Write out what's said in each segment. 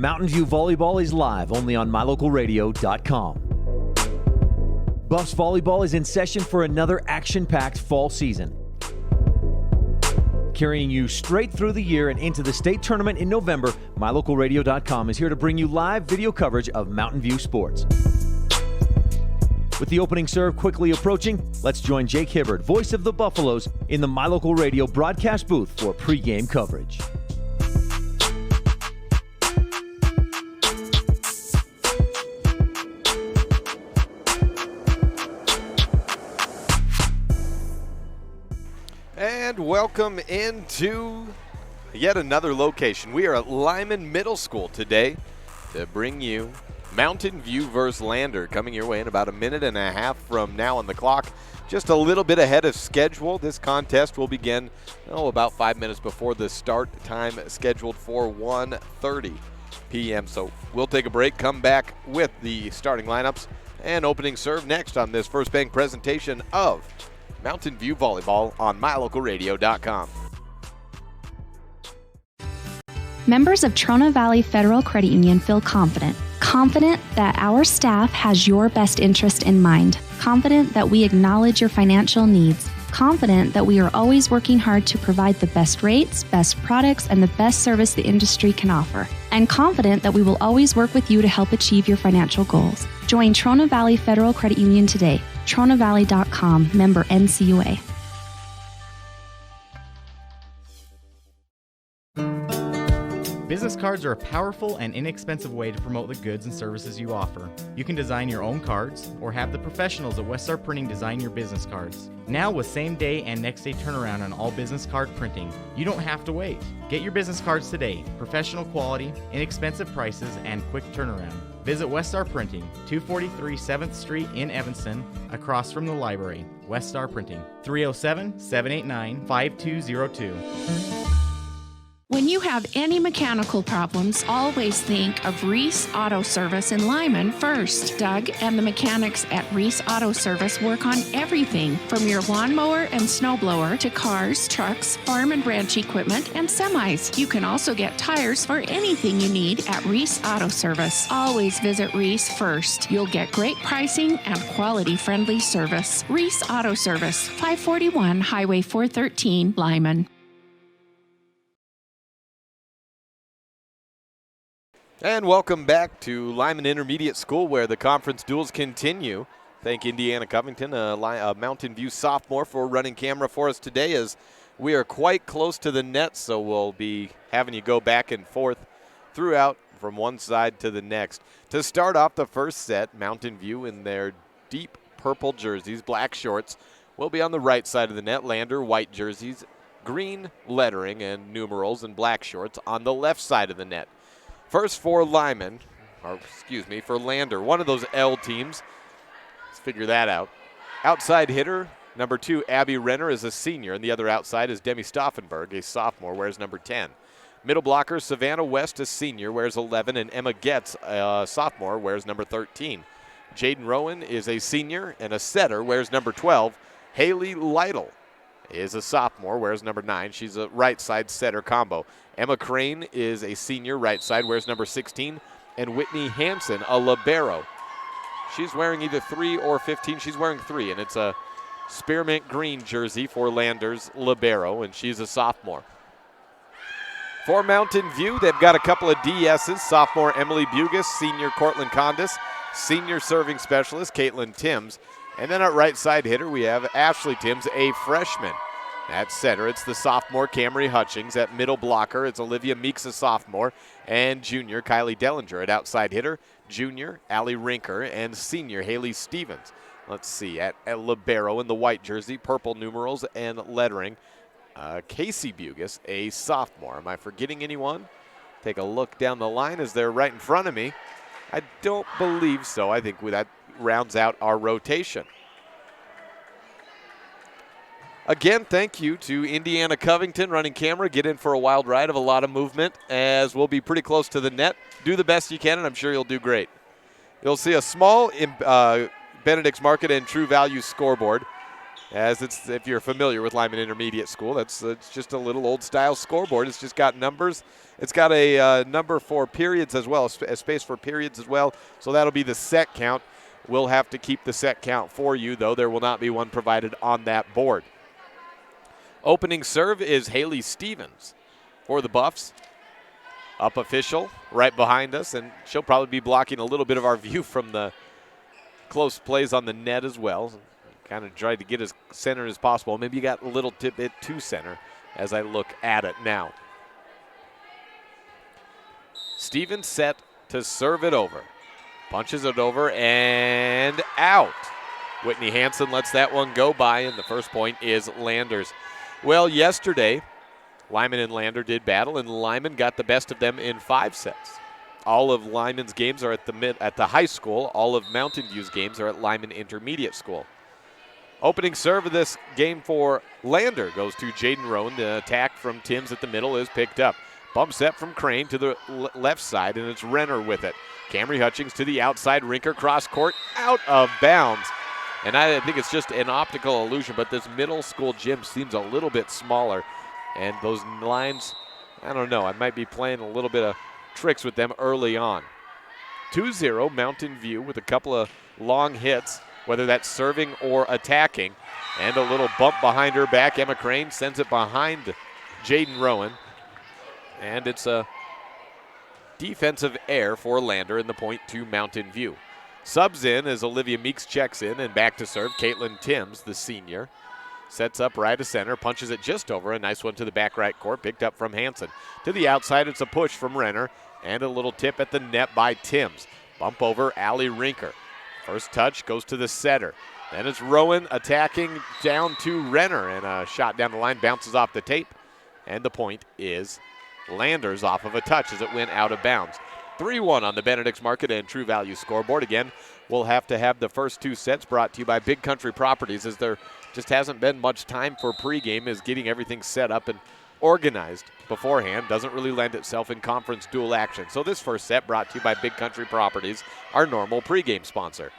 Mountain View Volleyball is live only on mylocalradio.com. Buffs Volleyball is in session for another action-packed fall season. Carrying you straight through the year and into the state tournament in November, mylocalradio.com is here to bring you live video coverage of Mountain View sports. With the opening serve quickly approaching, let's join Jake Hibbard, voice of the Buffaloes, in the MyLocal Radio broadcast booth for pregame coverage. And welcome into yet another location. We are at Lyman Middle School today to bring you Mountain View versus Lander, coming your way in about a minute and a half from now on the clock. Just a little bit ahead of schedule. This contest will begin about 5 minutes before the start time, scheduled for 1:30 p.m. So we'll take a break, come back with the starting lineups and opening serve next on this First Bank presentation of Mountain View Volleyball on mylocalradio.com. Members of Trona Valley Federal Credit Union feel confident that our staff has your best interest in mind, confident that we acknowledge your financial needs, confident that we are always working hard to provide the best rates, best products, and the best service the industry can offer, and confident that we will always work with you to help achieve your financial goals. Join Trona Valley Federal Credit Union today. TronaValley.com, member NCUA. Business cards are a powerful and inexpensive way to promote the goods and services you offer. You can design your own cards or have the professionals at Weststar Printing design your business cards. Now with same-day and next-day turnaround on all business card printing, you don't have to wait. Get your business cards today. Professional quality, inexpensive prices, and quick turnaround. Visit Weststar Printing, 243 7th Street in Evanston, across from the library. Weststar Printing, 307-789-5202. When you have any mechanical problems, always think of Reese Auto Service in Lyman first. Doug and the mechanics at Reese Auto Service work on everything from your lawnmower and snowblower to cars, trucks, farm and ranch equipment, and semis. You can also get tires for anything you need at Reese Auto Service. Always visit Reese first. You'll get great pricing and quality-friendly service. Reese Auto Service, 541 Highway 413, Lyman. And welcome back to Lyman Intermediate School, where the conference duels continue. Thank Indiana Covington, a Mountain View sophomore, for running camera for us today, as we are quite close to the net, so we'll be having you go back and forth throughout from one side to the next. To start off the first set, Mountain View in their deep purple jerseys, black shorts, will be on the right side of the net. Lander, white jerseys, green lettering and numerals, and black shorts on the left side of the net. First for Lyman, for Lander, one of those L teams. Let's figure that out. Outside hitter, number 2, Abby Renner, is a senior, and the other outside is Demi Stauffenberg, a sophomore, wears number 10. Middle blocker, Savannah West, a senior, wears 11, and Emma Getz, a sophomore, wears number 13. Jaden Rowan is a senior, and a setter, wears number 12. Haley Lytle is a sophomore, wears number 9. She's a right side setter combo. Emma Crane is a senior, right side, wears number 16. And Whitney Hansen, a libero. She's wearing either 3 or 15. She's wearing 3, and it's a spearmint green jersey for Lander's libero, and she's a sophomore. For Mountain View, they've got a couple of DSs. Sophomore Emily Bugis, senior Cortland Condis, senior serving specialist Caitlin Timms. And then at right side hitter, we have Ashley Timms, a freshman. At center, it's the sophomore Camry Hutchings. At middle blocker, it's Olivia Meeks, a sophomore, and junior Kylie Dellinger. At outside hitter, junior Allie Rinker and senior Haley Stevens. Let's see, at libero in the white jersey, purple numerals and lettering, Casey Bugis, a sophomore. Am I forgetting anyone? Take a look down the line as they're right in front of me. I don't believe so. I think that rounds out our rotation. Again, thank you to Indiana Covington running camera. Get in for a wild ride of a lot of movement, as we'll be pretty close to the net. Do the best you can, and I'm sure you'll do great. You'll see a small Benedict's Market and True Value scoreboard. as if you're familiar with Lyman Intermediate School, it's just a little old-style scoreboard. It's just got numbers. It's got a number for periods as well, a space for periods as well. So that'll be the set count. We'll have to keep the set count for you, though. There will not be one provided on that board. Opening serve is Haley Stevens for the Buffs. Up official right behind us, and she'll probably be blocking a little bit of our view from the close plays on the net as well. Kind of tried to get as center as possible. Maybe you got a little bit to center as I look at it now. Stevens set to serve it over. Punches it over and out. Whitney Hansen lets that one go by, and the first point is Landers. Well, yesterday, Lyman and Lander did battle, and Lyman got the best of them in 5 sets. All of Lyman's games are at the high school. All of Mountain View's games are at Lyman Intermediate School. Opening serve of this game for Lander goes to Jaden Rowan. The attack from Timms at the middle is picked up. Bump set from Crane to the left side, and it's Renner with it. Camry Hutchings to the outside. Rinker cross court, out of bounds. And I think it's just an optical illusion, but this middle school gym seems a little bit smaller. And those lines, I don't know, I might be playing a little bit of tricks with them early on. 2-0 Mountain View with a couple of long hits, whether that's serving or attacking. And a little bump behind her back. Emma Crane sends it behind Jaden Rowan. And it's a defensive error for Lander, and the point to Mountain View. Subs in as Olivia Meeks checks in, and back to serve. Caitlin Timms, the senior, sets up right of center, punches it just over. A nice one to the back right court, picked up from Hansen. To the outside, it's a push from Renner, and a little tip at the net by Timms. Bump over Allie Rinker. First touch goes to the setter. Then it's Rowan attacking down to Renner, and a shot down the line bounces off the tape, and the point is Landers off of a touch as it went out of bounds. 3-1 on the Benedict's Market and True Value scoreboard. Again, we'll have to have the first 2 sets brought to you by Big Country Properties, as there just hasn't been much time for pregame, as getting everything set up and organized beforehand doesn't really lend itself in conference dual action. So this first set brought to you by Big Country Properties, our normal pregame sponsor.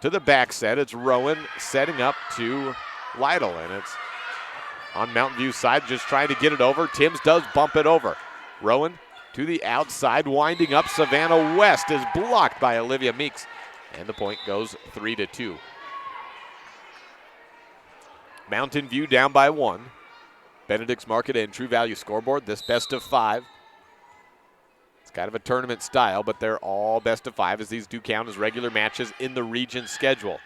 To the back set, it's Rowan setting up to Lytle, and it's on Mountain View's side, just trying to get it over. Timms does bump it over. Rowan to the outside, winding up. Savannah West is blocked by Olivia Meeks, and the point goes 3-2. Mountain View down by 1. Benedict's Market and True Value scoreboard, this best of 5. It's kind of a tournament style, but they're all best of 5, as these do count as regular matches in the region schedule.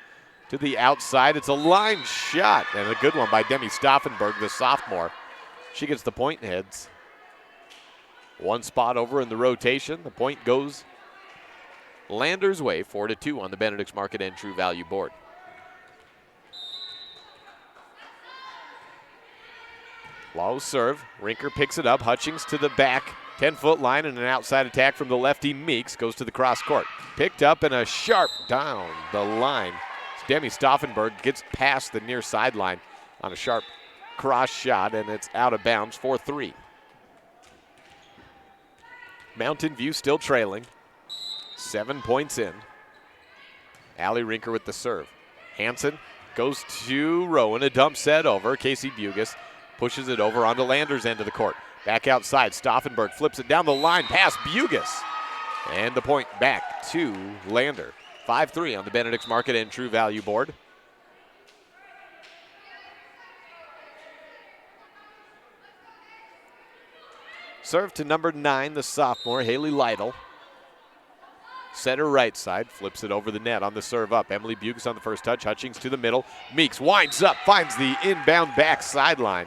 To the outside, it's a line shot, and a good one by Demi Stauffenberg, the sophomore. She gets the point and heads one spot over in the rotation. The point goes Landers' way, 4-2 on the Benedict's Market and True Value board. Low serve. Rinker picks it up. Hutchings to the back 10-foot line, and an outside attack from the lefty Meeks goes to the cross court. Picked up, and a sharp down the line. Demi Stauffenberg gets past the near sideline on a sharp cross shot, and it's out of bounds for 3. Mountain View still trailing. 7 points in. Allie Rinker with the serve. Hansen goes to Rowan. A dump set over. Casey Bugis pushes it over onto Landers' end of the court. Back outside. Stauffenberg flips it down the line past Bugis. And the point back to Lander. 5-3 on the Benedict's Market and True Value board. Serve to number 9, the sophomore, Haley Lytle. Center right side, flips it over the net on the serve up. Emily Bugis on the first touch. Hutchings to the middle. Meeks winds up, finds the inbound back sideline.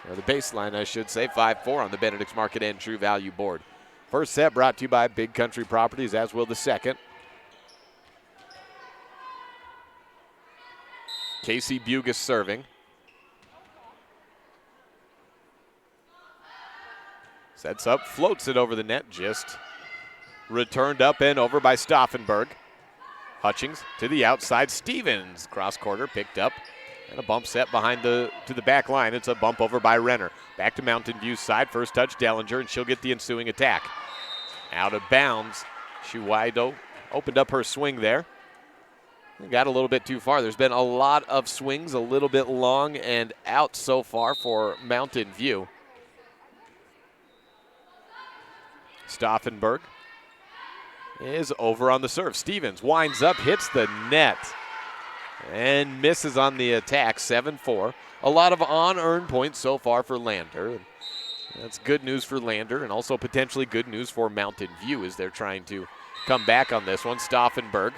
Or the baseline, I should say. 5-4 on the Benedict's Market and True Value board. First set brought to you by Big Country Properties, as will the second. Casey Bugis serving. Sets up, floats it over the net, just returned up and over by Stauffenberg. Hutchings to the outside. Stevens, cross quarter, picked up. And a bump set behind to the back line. It's a bump over by Renner. Back to Mountain View's side. First touch, Dellinger, and she'll get the ensuing attack. Out of bounds. She wide opened up her swing there. Got a little bit too far. There's been a lot of swings, a little bit long and out so far for Mountain View. Stauffenberg is over on the serve. Stevens winds up, hits the net, and misses on the attack, 7-4. A lot of unearned points so far for Lander. That's good news for Lander, and also potentially good news for Mountain View as they're trying to come back on this one. Stauffenberg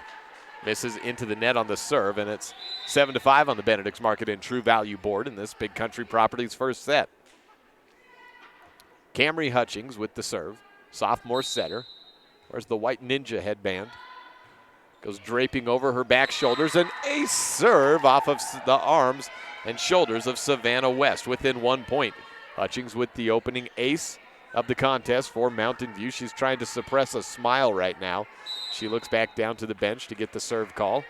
misses into the net on the serve, and it's 7-5 on the Benedict's Market and True Value board in this Big Country Properties first set. Camry Hutchings with the serve. Sophomore setter. Where's the white ninja headband? Goes draping over her back shoulders. An ace serve off of the arms and shoulders of Savannah West within 1 point. Hutchings with the opening ace of the contest for Mountain View. She's trying to suppress a smile right now. She looks back down to the bench to get the serve call.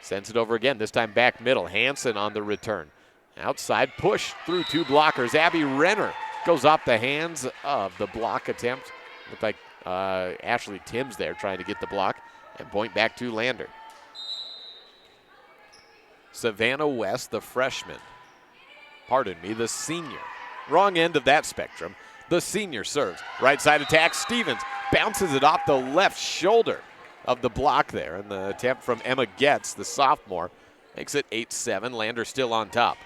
Sends it over again, this time back middle. Hansen on the return. Outside push through 2 blockers. Abby Renner goes off the hands of the block attempt. Looked like Ashley Timms there trying to get the block and point back to Lander. Savannah West, the freshman. Pardon me, the senior. Wrong end of that spectrum. The senior serves. Right side attack, Stevens bounces it off the left shoulder of the block there. And the attempt from Emma Getz, the sophomore, makes it 8-7. Lander still on top.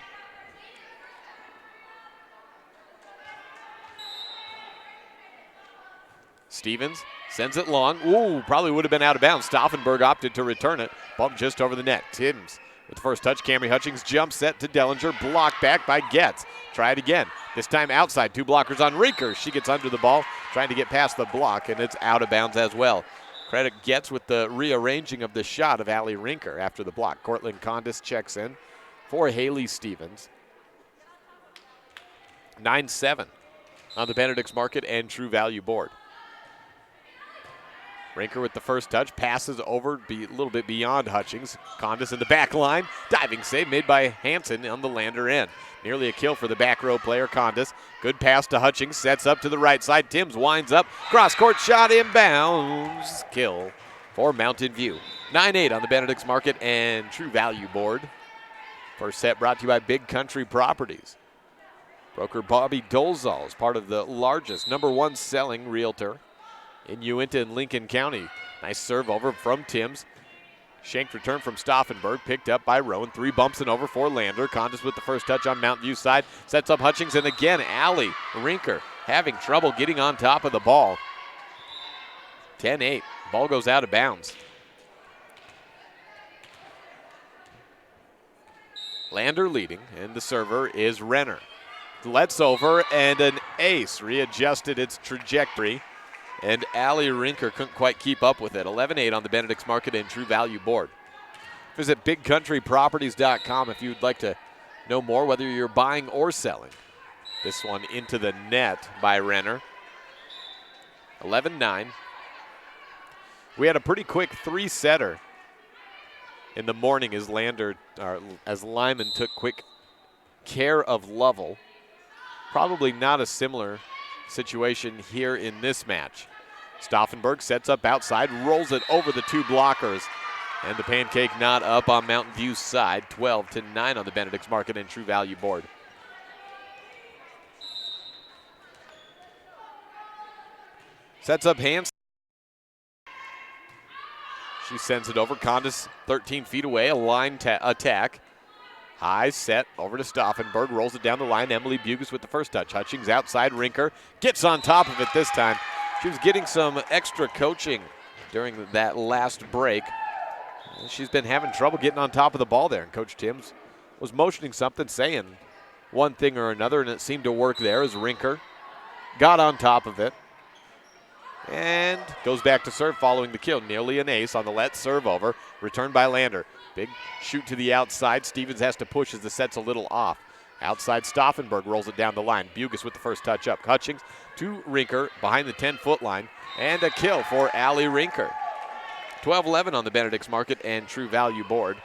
Stevens sends it long. Ooh, probably would have been out of bounds. Stauffenberg opted to return it. Bumped just over the net. Timms with the first touch. Camry Hutchings jump set to Dellinger. Blocked back by Getz. Try it again. This time outside. 2 blockers on Rinker. She gets under the ball, trying to get past the block, and it's out of bounds as well. Credit Getz with the rearranging of the shot of Allie Rinker after the block. Cortland Condis checks in for Haley Stevens. 9-7 on the Benedict's Market and True Value board. Rinker with the first touch, passes over a little bit beyond Hutchings. Condis in the back line. Diving save made by Hansen on the Lander end. Nearly a kill for the back row player, Condis. Good pass to Hutchings, sets up to the right side. Timms winds up, cross-court shot inbounds. Kill for Mountain View. 9-8 on the Benedict's Market and True Value board. First set brought to you by Big Country Properties. Broker Bobby Dolezal is part of the largest, #1 selling realtor in Uinta and Lincoln County. Nice serve over from Timms. Shanked return from Stauffenberg, picked up by Rowan. 3 bumps and over for Lander. Condis with the first touch on Mountain View's side. Sets up Hutchings, and again, Allie Rinker having trouble getting on top of the ball. 10-8. Ball goes out of bounds. Lander leading, and the server is Renner. Lets over, and an ace readjusted its trajectory. And Allie Rinker couldn't quite keep up with it. 11-8 on the Benedict's Market and True Value board. Visit BigCountryProperties.com if you'd like to know more, whether you're buying or selling. This one into the net by Renner. 11-9. We had a pretty quick 3-setter in the morning as Lyman took quick care of Lovell. Probably not a similar situation here in this match. Stauffenberg sets up outside, rolls it over the 2 blockers, and the pancake not up on Mountain View's side. 12-9 on the Benedict's Market and True Value board. Sets up Hansen. She sends it over. Condis 13 feet away, a line attack. High set over to Stauffenberg, rolls it down the line. Emily Bugus with the first touch. Hutchings outside, Rinker gets on top of it this time. She was getting some extra coaching during that last break. She's been having trouble getting on top of the ball there, and Coach Timms was motioning something, saying one thing or another, and it seemed to work there as Rinker got on top of it and goes back to serve following the kill. Nearly an ace on the let serve over. Returned by Lander. Big shoot to the outside. Stevens has to push as the set's a little off. Outside, Stauffenberg rolls it down the line. Bugus with the first touch up. Hutchings to Rinker behind the 10-foot line. And a kill for Allie Rinker. 12-11 on the Benedict's Market and True Value board.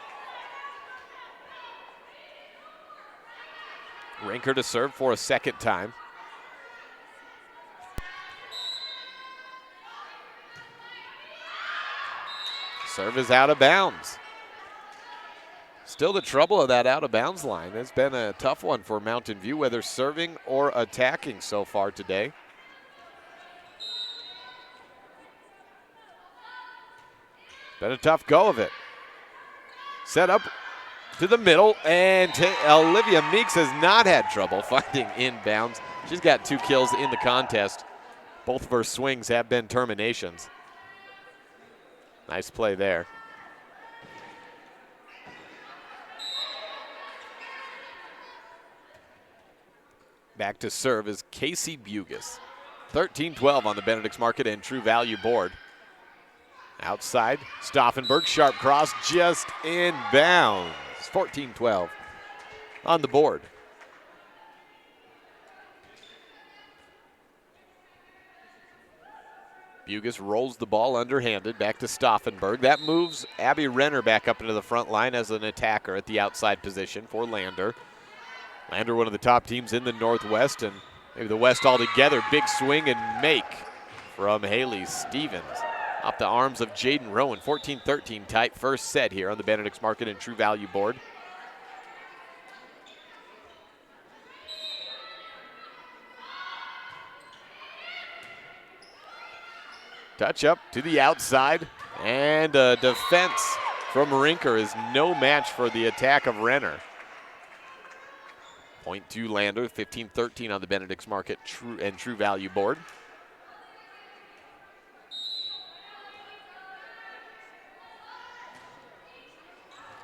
Rinker to serve for a second time. Serve is out of bounds. Still the trouble of that out of bounds line. It's been a tough one for Mountain View, whether serving or attacking so far today. Been a tough go of it. Set up to the middle, and Olivia Meeks has not had trouble finding inbounds. She's got 2 kills in the contest. Both of her swings have been terminations. Nice play there. Back to serve is Casey Bugis. 13-12 on the Benedict's Market and True Value board. Outside, Stauffenberg, sharp cross, just inbounds. 14-12 on the board. Bugis rolls the ball underhanded back to Stauffenberg. That moves Abby Renner back up into the front line as an attacker at the outside position for Lander. Lander, one of the top teams in the Northwest and maybe the West altogether. Big swing and make from Haley Stevens. Off the arms of Jaden Rowan. 14-13 tight first set here on the Benedict's Market and True Value board. Touch up to the outside, and a defense from Rinker is no match for the attack of Renner. Point to Lander, 15-13 on the Benedict's Market True Value board.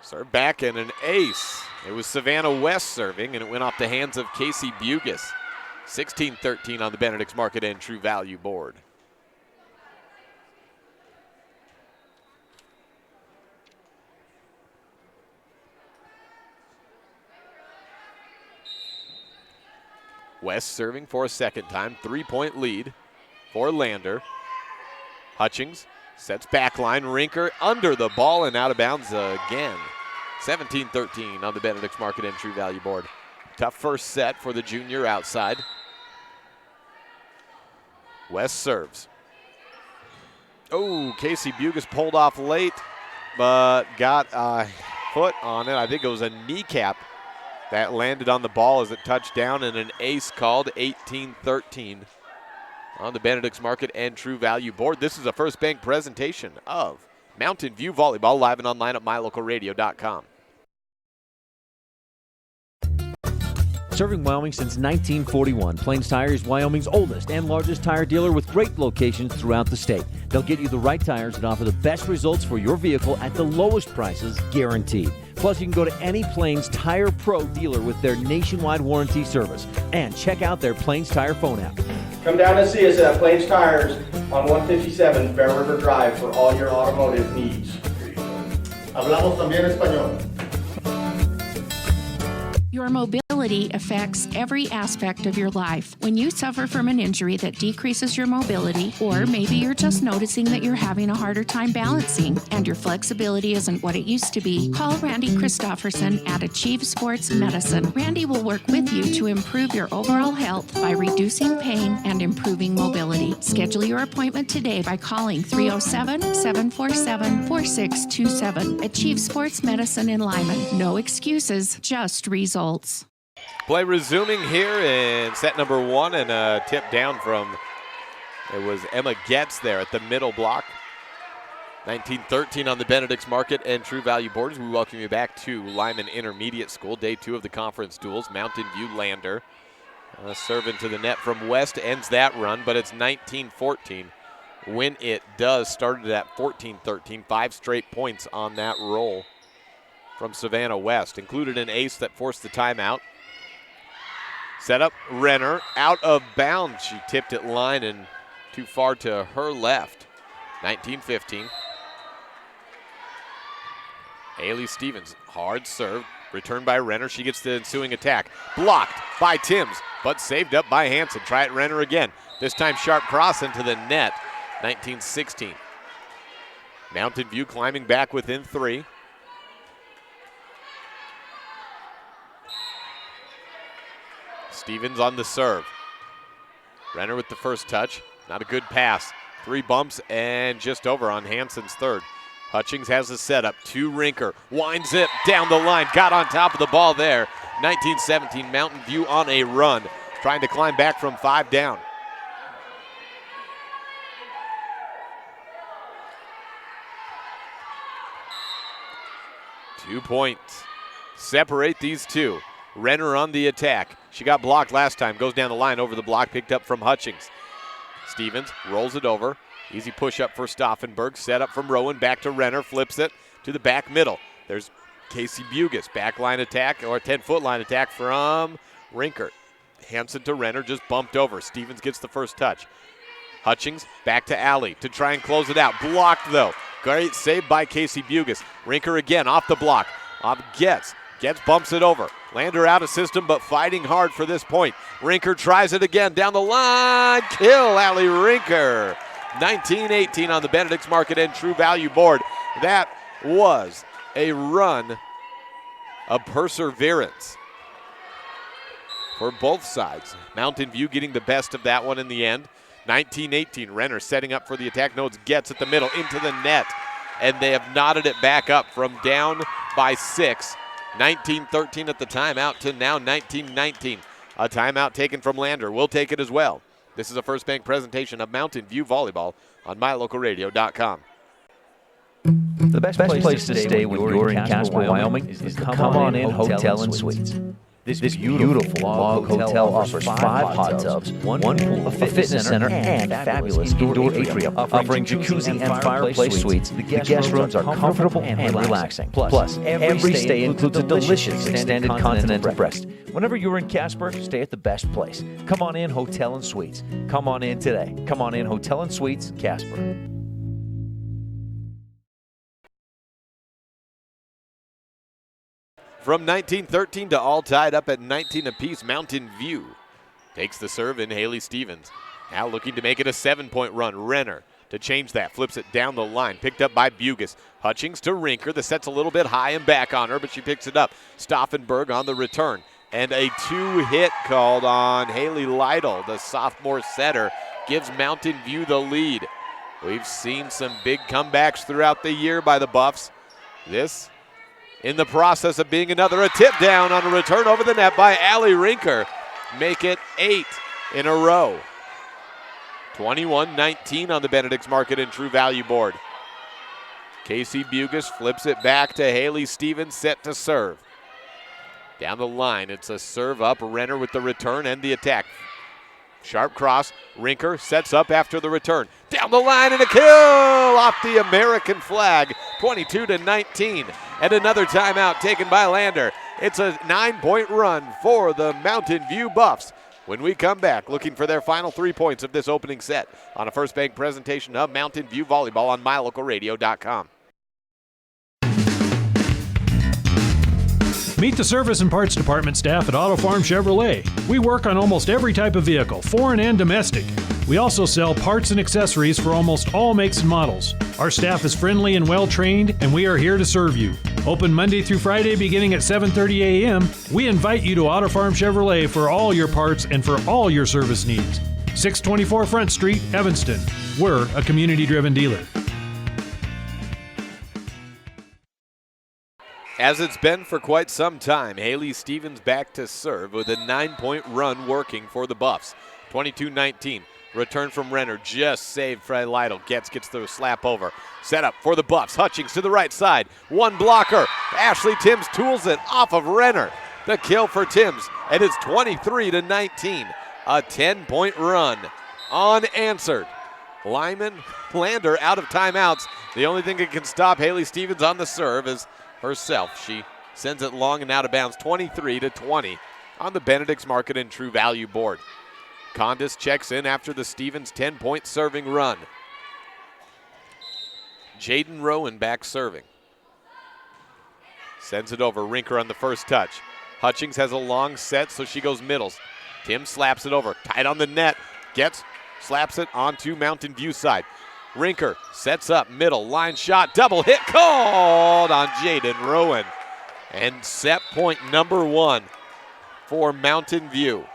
Serve back and an ace. It was Savannah West serving, and it went off the hands of Casey Bugis. 16-13 on the Benedict's Market and True Value board. West serving for a second time. 3-point lead for Lander. Hutchings sets back line. Rinker under the ball and out of bounds again. 17-13 on the Benedict's Market and True Value board. Tough first set for the junior outside. West serves. Oh, Casey Bugis pulled off late, but got a foot on it. I think it was a kneecap that landed on the ball as it touched down, and an ace called. 18-13 on the Benedict's Market and True Value board. This is a First Bank presentation of Mountain View Volleyball, live and online at mylocalradio.com. Serving Wyoming since 1941, Plains Tire is Wyoming's oldest and largest tire dealer with great locations throughout the state. They'll get you the right tires and offer the best results for your vehicle at the lowest prices, guaranteed. Plus, you can go to any Plains Tire Pro dealer with their nationwide warranty service. And check out their Plains Tire phone app. Come down and see us at Plains Tires on 157 Bear River Drive for all your automotive needs. Hablamos también español. Your mobility affects every aspect of your life. When you suffer from an injury that decreases your mobility, or maybe you're just noticing that you're having a harder time balancing and your flexibility isn't what it used to be, call Randy Christofferson at Achieve Sports Medicine. Randy will work with you to improve your overall health by reducing pain and improving mobility. Schedule your appointment today by calling 307-747-4627. Achieve Sports Medicine in Lyman. No excuses, just results. Play resuming here in set number 1, and a tip down from, it was Emma Getz there at the middle block. 19-13 on the Benedict's Market and True Value boards. We welcome you back to Lyman Intermediate School, day 2 of the conference duels. Mountain View Lander. Serve into the net from West ends that run, but it's 19-14 when it does. Started at 14-13, 5 straight points on that roll from Savannah West. Included an ace that forced the timeout. Set up Renner, out of bounds. She tipped it line and too far to her left. 19-15. Haley Stevens, hard serve, returned by Renner. She gets the ensuing attack. Blocked by Timms, but saved up by Hanson. Try it, Renner again. This time sharp cross into the net. 19-16. Mountain View climbing back within 3. Stevens on the serve. Renner with the first touch. Not a good pass. 3 bumps and just over on Hanson's third. Hutchings has a setup to Rinker. Winds it down the line. Got on top of the ball there. 19-17 Mountain View on a run. Trying to climb back from 5 down. Two points separate these two. Renner on the attack. She got blocked last time. Goes down the line over the block. Picked up from Hutchings. Stevens rolls it over. Easy push up for Stauffenberg. Set up from Rowan. Back to Renner. Flips it to the back middle. There's Casey Bugis. Back line attack or 10-foot line attack from Rinker. Hansen to Renner. Just bumped over. Stevens gets the first touch. Hutchings back to Alley to try and close it out. Blocked though. Great save by Casey Bugis. Rinker again off the block. Getz bumps it over. Lander out of system, but fighting hard for this point. Rinker tries it again down the line. Kill, Allie Rinker. 19-18 on the Benedict's Market and True Value board. That was a run of perseverance for both sides. Mountain View getting the best of that one in the end. 19-18, Renner setting up for the attack. No, it's Getz at the middle into the net. And they have knotted it back up from down by 6. 19-13 at the timeout to now 19-19. A timeout taken from Lander. We'll take it as well. This is a First Bank presentation of Mountain View Volleyball on MyLocalRadio.com. The best place to stay when you're in Casper, Wyoming is the Come On In Hotel and Suites. This beautiful log hotel offers 5 hot tubs, one pool, a fitness center, and fabulous indoor atrium, offering jacuzzi and fireplace suites. The guest rooms are comfortable and relaxing. Plus, every stay includes a delicious extended continental breakfast. Whenever you're in Casper, stay at the best place. Come On In Hotel and Suites. Come on in today. Come On In Hotel and Suites, Casper. From 19-13 to all tied up at 19 apiece, Mountain View takes the serve in Haley Stevens. Now looking to make it a 7-point run. Renner to change that, flips it down the line, picked up by Bugis. Hutchings to Rinker. The set's a little bit high and back on her, but she picks it up. Stauffenberg on the return. And a 2-hit called on Haley Lytle, the sophomore setter, gives Mountain View the lead. We've seen some big comebacks throughout the year by the Buffs. This in the process of being another. A tip down on a return over the net by Allie Rinker. Make it 8 in a row. 21-19 on the Benedict's Market and True Value board. Casey Bugis flips it back to Haley Stevens, set to serve. Down the line, it's a serve up. Renner with the return and the attack. Sharp cross. Rinker sets up after the return. Down the line and a kill off the American flag. 22-19. And another timeout taken by Lander. It's a 9-point run for the Mountain View Buffs. When we come back, looking for their final 3 points of this opening set on a First Bank presentation of Mountain View Volleyball on MyLocalRadio.com. Meet the service and parts department staff at Auto Farm Chevrolet. We work on almost every type of vehicle, foreign and domestic. We also sell parts and accessories for almost all makes and models. Our staff is friendly and well trained, and we are here to serve you. Open Monday through Friday beginning at 7:30 a.m. We invite you to Auto Farm Chevrolet for all your parts and for all your service needs. 624 Front Street, Evanston. We're a community-driven dealer. As it's been for quite some time, Haley Stevens back to serve with a 9-point run working for the Buffs. 22-19. Return from Renner, just saved by Lytle. Gets the slap over. Set up for the Buffs. Hutchings to the right side. One blocker. Ashley Timms tools it off of Renner. The kill for Timms, and it's 23-19. A 10-point run unanswered. Lyman, Lander out of timeouts. The only thing that can stop Haley Stevens on the serve is herself. She sends it long and out of bounds. 23-20 on the Benedict's Market and True Value board. Condis checks in after the Stevens 10-point serving run. Jaden Rowan back serving. Sends it over. Rinker on the first touch. Hutchings has a long set, so she goes middles. Tim slaps it over. Tight on the net. Slaps it onto Mountain View side. Rinker sets up middle. Line shot. Double hit called on Jaden Rowan. And set point number 1 for Mountain View.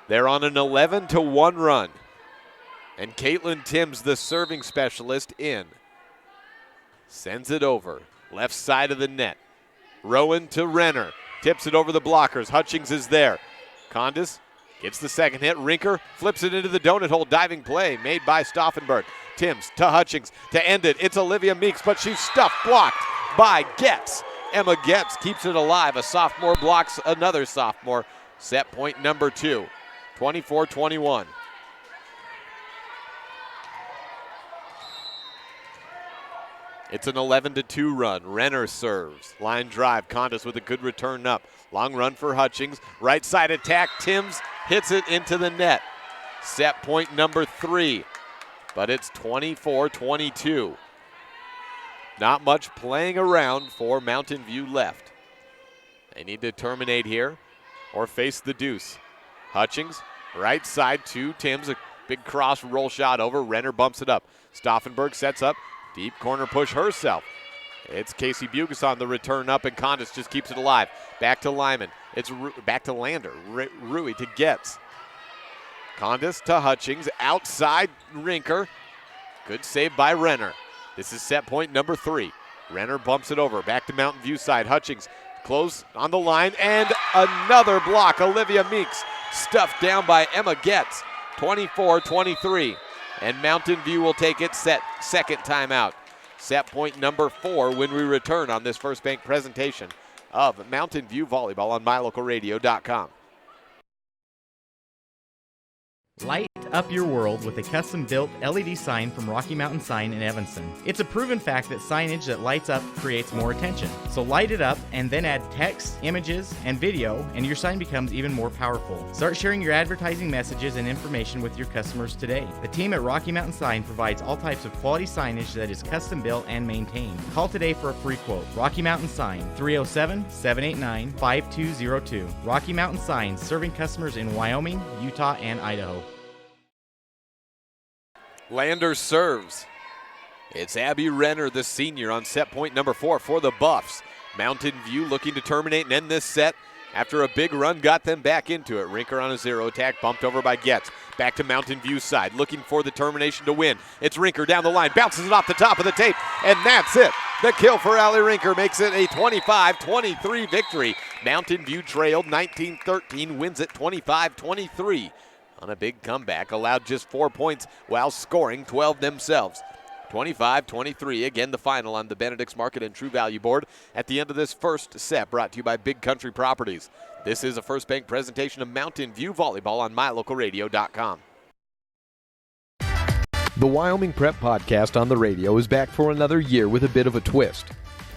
They're on an 11-1 run. And Caitlin Timms, the serving specialist, in. Sends it over. Left side of the net. Rowan to Renner. Tips it over the blockers. Hutchings is there. Condis gets the second hit. Rinker flips it into the donut hole. Diving play made by Stauffenberg. Timms to Hutchings to end it. It's Olivia Meeks, but she's stuffed, blocked by Getz. Emma Getz keeps it alive. A sophomore blocks another sophomore. Set point number 2. 24-21. It's an 11-2 run. Renner serves. Line drive. Condis with a good return up. Long run for Hutchings. Right side attack. Timms hits it into the net. Set point number 3. But it's 24-22. Not much playing around for Mountain View left. They need to terminate here or face the deuce. Hutchings, right side to Timms. A big cross roll shot over. Renner bumps it up. Stauffenberg sets up. Deep corner push herself. It's Casey Bugas on the return up, and Condis just keeps it alive. Back to Lyman. It's back to Lander. Rui to Getz. Condis to Hutchings. Outside Rinker. Good save by Renner. This is set point number 3. Renner bumps it over. Back to Mountain View side. Hutchings close on the line, and another block. Olivia Meeks stuffed down by Emma Getz. 24-23. And Mountain View will take its second timeout. Set point number 4 when we return on this First Bank presentation of Mountain View Volleyball on MyLocalRadio.com. Light up your world with a custom-built LED sign from Rocky Mountain Sign in Evanston. It's a proven fact that signage that lights up creates more attention. So light it up and then add text, images, and video, and your sign becomes even more powerful. Start sharing your advertising messages and information with your customers today. The team at Rocky Mountain Sign provides all types of quality signage that is custom-built and maintained. Call today for a free quote. Rocky Mountain Sign, 307-789-5202. Rocky Mountain Sign, serving customers in Wyoming, Utah, and Idaho. Lander serves. It's Abby Renner, the senior, on set point number 4 for the Buffs. Mountain View looking to terminate and end this set after a big run got them back into it. Rinker on a 0 attack, bumped over by Getz. Back to Mountain View side, looking for the termination to win. It's Rinker down the line, bounces it off the top of the tape, and that's it. The kill for Allie Rinker makes it a 25-23 victory. Mountain View trailed 19-13, wins it 25-23. On a big comeback, allowed just 4 points while scoring 12 themselves. 25-23, again the final on the Benedict's Market and True Value Board at the end of this first set, brought to you by Big Country Properties. This is a First Bank presentation of Mountain View Volleyball on MyLocalRadio.com. The Wyoming Prep Podcast on the radio is back for another year with a bit of a twist.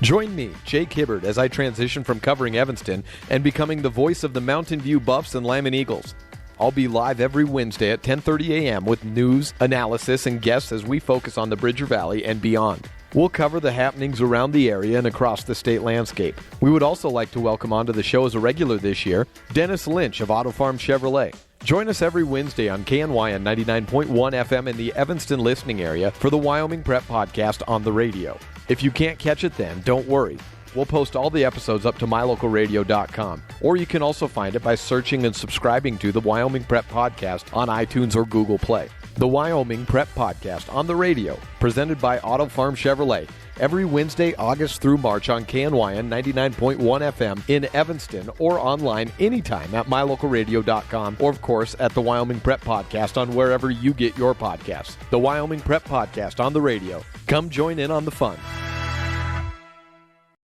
Join me, Jake Hibbert, as I transition from covering Evanston and becoming the voice of the Mountain View Buffs and Lyman Eagles. I'll be live every Wednesday at 10:30 a.m. with news, analysis, and guests as we focus on the Bridger Valley and beyond. We'll cover the happenings around the area and across the state landscape. We would also like to welcome onto the show as a regular this year, Dennis Lynch of Auto Farm Chevrolet. Join us every Wednesday on KNY 99.1 FM in the Evanston listening area for the Wyoming Prep Podcast on the radio. If you can't catch it then, don't worry. We'll post all the episodes up to MyLocalRadio.com, or you can also find it by searching and subscribing to the Wyoming Prep Podcast on iTunes or Google Play. The Wyoming Prep Podcast on the radio, presented by Auto Farm Chevrolet, every Wednesday, August through March on KNY 99.1 FM in Evanston, or online anytime at MyLocalRadio.com, or of course at the Wyoming Prep Podcast on wherever you get your podcasts. The Wyoming Prep Podcast on the radio. Come join in on the fun.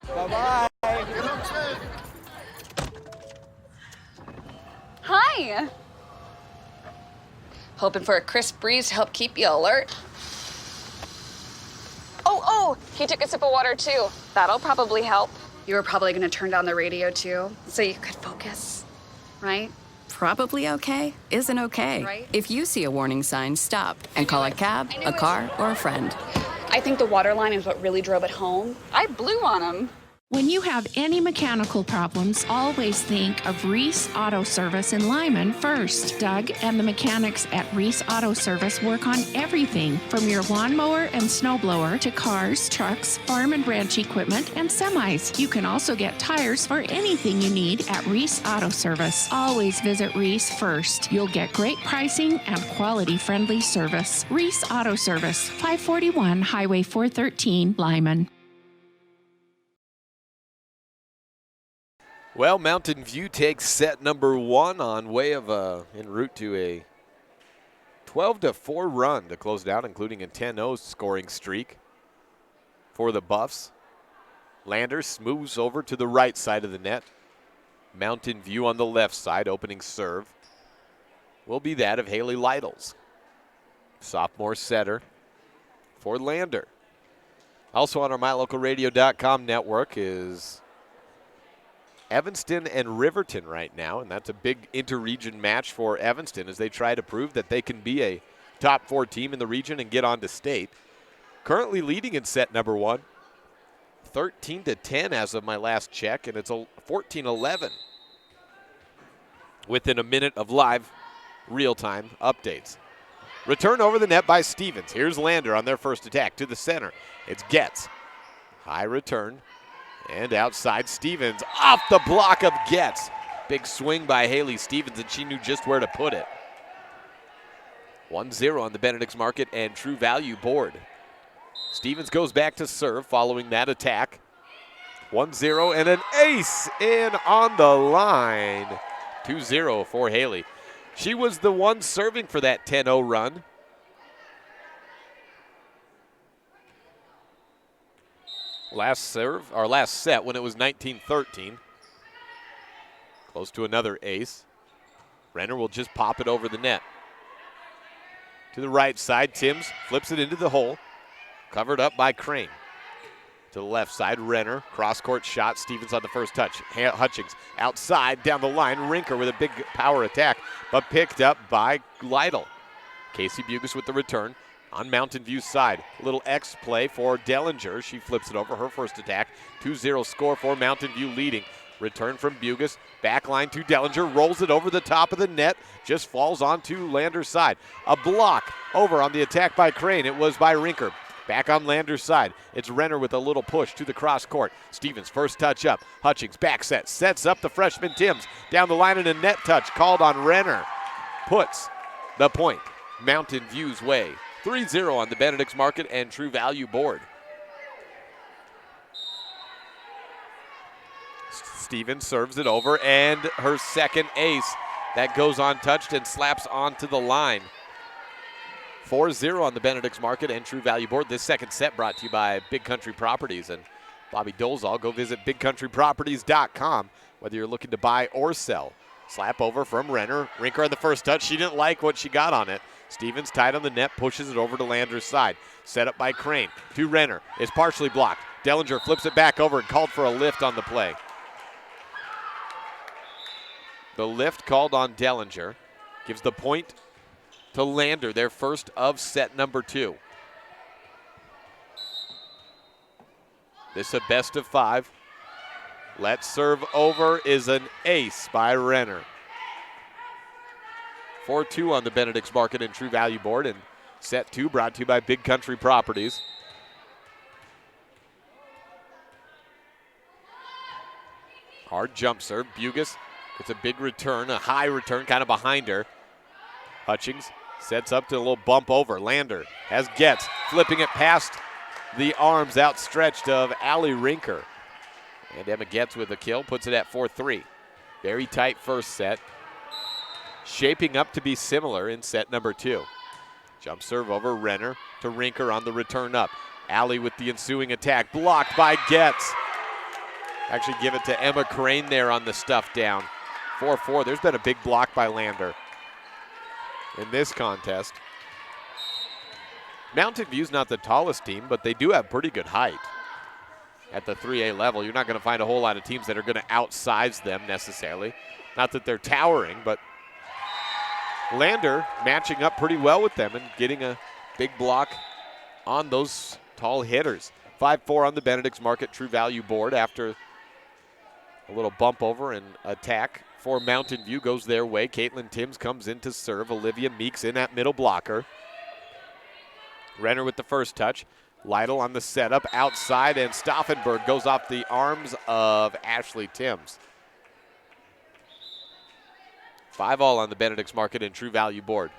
Bye-bye. Hi. Hoping for a crisp breeze to help keep you alert. Oh, he took a sip of water too. That'll probably help. You were probably going to turn down the radio too, so you could focus, right? Probably okay isn't okay. Right? If you see a warning sign, stop and call a cab, a car, or a friend. I think the water line is what really drove it home. I blew on him. When you have any mechanical problems, always think of Reese Auto Service in Lyman first. Doug and the mechanics at Reese Auto Service work on everything from your lawnmower and snowblower to cars, trucks, farm and ranch equipment, and semis. You can also get tires for anything you need at Reese Auto Service. Always visit Reese first. You'll get great pricing and quality-friendly service. Reese Auto Service, 541 Highway 413, Lyman. Well, Mountain View takes set number 1 on way of en route to a 12-4 run to close it out, including a 10-0 scoring streak for the Buffs. Lander smooths over to the right side of the net. Mountain View on the left side, opening serve will be that of Haley Lytles, sophomore setter for Lander. Also on our MyLocalRadio.com network is Evanston and Riverton right now, and that's a big interregion match for Evanston as they try to prove that they can be a top 4 team in the region and get on to state. Currently leading in set number 1, 13-10 as of my last check, and it's a 14-11 within a minute of live real-time updates. Return over the net by Stevens. Here's Lander on their first attack to the center. It's Getz. High return. And outside Stevens, off the block of Getz. Big swing by Haley Stevens, and she knew just where to put it. 1-0 on the Benedict's Market and True Value board. Stevens goes back to serve following that attack. 1-0 and an ace in on the line. 2-0 for Haley. She was the one serving for that 10-0 run. Last set when it was 19-13. Close to another ace. Renner will just pop it over the net. To the right side, Timms flips it into the hole. Covered up by Crane. To the left side, Renner. Cross-court shot. Stevens on the first touch. Hutchings outside, down the line. Rinker with a big power attack, but picked up by Lytle. Casey Bugis with the return. On Mountain View's side, a little X play for Dellinger. She flips it over her first attack. 2-0 score for Mountain View leading. Return from Bugis, back line to Dellinger, rolls it over the top of the net, just falls onto Lander's side. A block over on the attack by Crane. It was by Rinker. Back on Lander's side, it's Renner with a little push to the cross court. Stevens first touch up. Hutchings back set, sets up the freshman Timms. Down the line and a net touch called on Renner. Puts the point Mountain View's way. 3-0 on the Benedict's Market and True Value board. Stevens serves it over, and her second ace. That goes untouched and slaps onto the line. 4-0 on the Benedict's Market and True Value board. This second set brought to you by Big Country Properties and Bobby Dolezal. Go visit bigcountryproperties.com whether you're looking to buy or sell. Slap over from Renner. Rinker on the first touch. She didn't like what she got on it. Stevens tied on the net, pushes it over to Lander's side. Set up by Crane to Renner. Is partially blocked. Dellinger flips it back over and called for a lift on the play. The lift called on Dellinger gives the point to Lander, their first of set number 2. This a best of 5. Let's serve over is an ace by Renner. 4-2 on the Benedict's Market and True Value board, and set 2 brought to you by Big Country Properties. Hard jump serve. Bugis gets a big return, a high return kind of behind her. Hutchings sets up to a little bump over. Lander has Getz, flipping it past the arms outstretched of Allie Rinker. And Emma Getz with a kill, puts it at 4-3. Very tight first set. Shaping up to be similar in set number 2. Jump serve over Renner to Rinker on the return up. Allie with the ensuing attack, blocked by Getz. Actually give it to Emma Crane there on the stuff down. 4-4, there's been a big block by Lander in this contest. Mountain View's not the tallest team, but they do have pretty good height. At the 3A level, you're not going to find a whole lot of teams that are going to outsize them necessarily. Not that they're towering, but Lander matching up pretty well with them and getting a big block on those tall hitters. 5-4 on the Benedict's Market True Value board after a little bump over and attack for Mountain View goes their way. Caitlin Timms comes in to serve. Olivia Meeks in at middle blocker. Renner with the first touch. Lytle on the setup outside, and Stauffenberg goes off the arms of Ashley Timms. 5-all on the Benedict's Market and True Value board.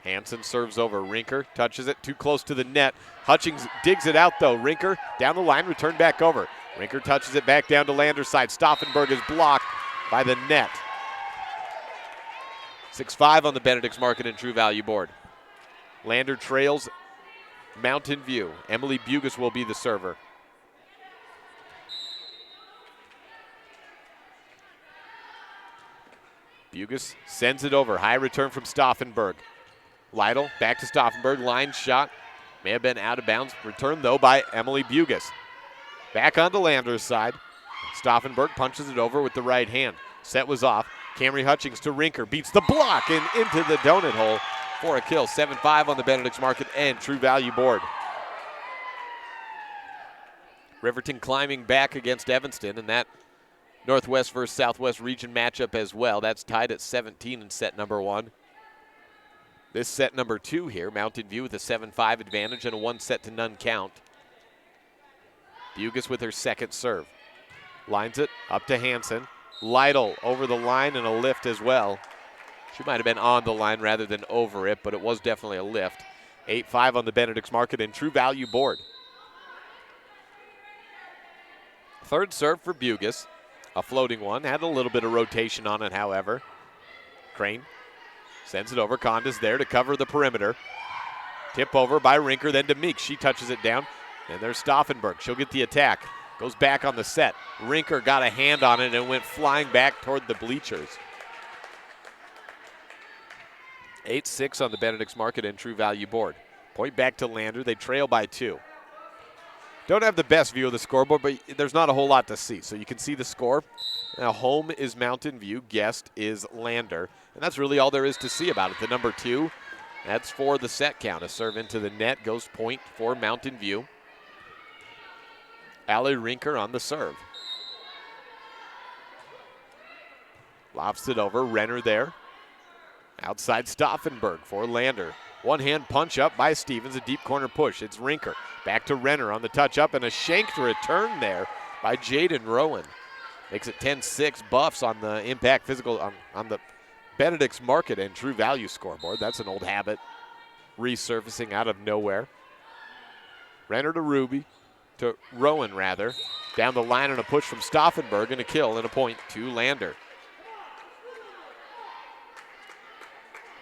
Hansen serves over. Rinker touches it too close to the net. Hutchings digs it out though. Rinker down the line, returned back over. Rinker touches it back down to Lander's side. Stauffenberg is blocked by the net. 6-5 on the Benedict's Market and True Value board. Lander trails Mountain View. Emily Bugas will be the server. Bugas sends it over. High return from Stauffenberg. Lytle back to Stauffenberg. Line shot. May have been out of bounds. Returned, though, by Emily Bugas. Back onto Lander's side. Stauffenberg punches it over with the right hand. Set was off. Camry Hutchings to Rinker. Beats the block and into the donut hole for a kill. 7-5 on the Benedict's Market and True Value board. Riverton climbing back against Evanston, and that Northwest versus Southwest region matchup as well. That's tied at 17 in set number 1. This set number 2 here, Mountain View with a 7-5 advantage and a 1-set-to-none count. Bugas with her second serve. Lines it up to Hansen. Lytle over the line and a lift as well. She might have been on the line rather than over it, but it was definitely a lift. 8-5 on the Benedict's Market and True Value board. Third serve for Bugas. A floating one. Had a little bit of rotation on it, however. Crane sends it over. Conda's there to cover the perimeter. Tip over by Rinker, then to Meeks. She touches it down. And there's Stauffenberg. She'll get the attack. Goes back on the set. Rinker got a hand on it and went flying back toward the bleachers. 8-6 on the Benedict's Market and True Value board. Point back to Lander. They trail by 2. Don't have the best view of the scoreboard, but there's not a whole lot to see. So you can see the score. Now home is Mountain View, guest is Lander. And that's really all there is to see about it. The number 2, that's for the set count. A serve into the net goes point for Mountain View. Allie Rinker on the serve. Lofts it over, Renner there. Outside Stauffenberg for Lander. One-hand punch up by Stevens, a deep corner push. It's Rinker. Back to Renner on the touch up and a shanked return there by Jaden Rowan. Makes it 10-6 Buffs on the Impact Physical, on the Benedict's Market and True Value scoreboard. That's an old habit resurfacing out of nowhere. Renner to Ruby, to Rowan rather. Down the line and a push from Stauffenberg and a kill and a point to Lander.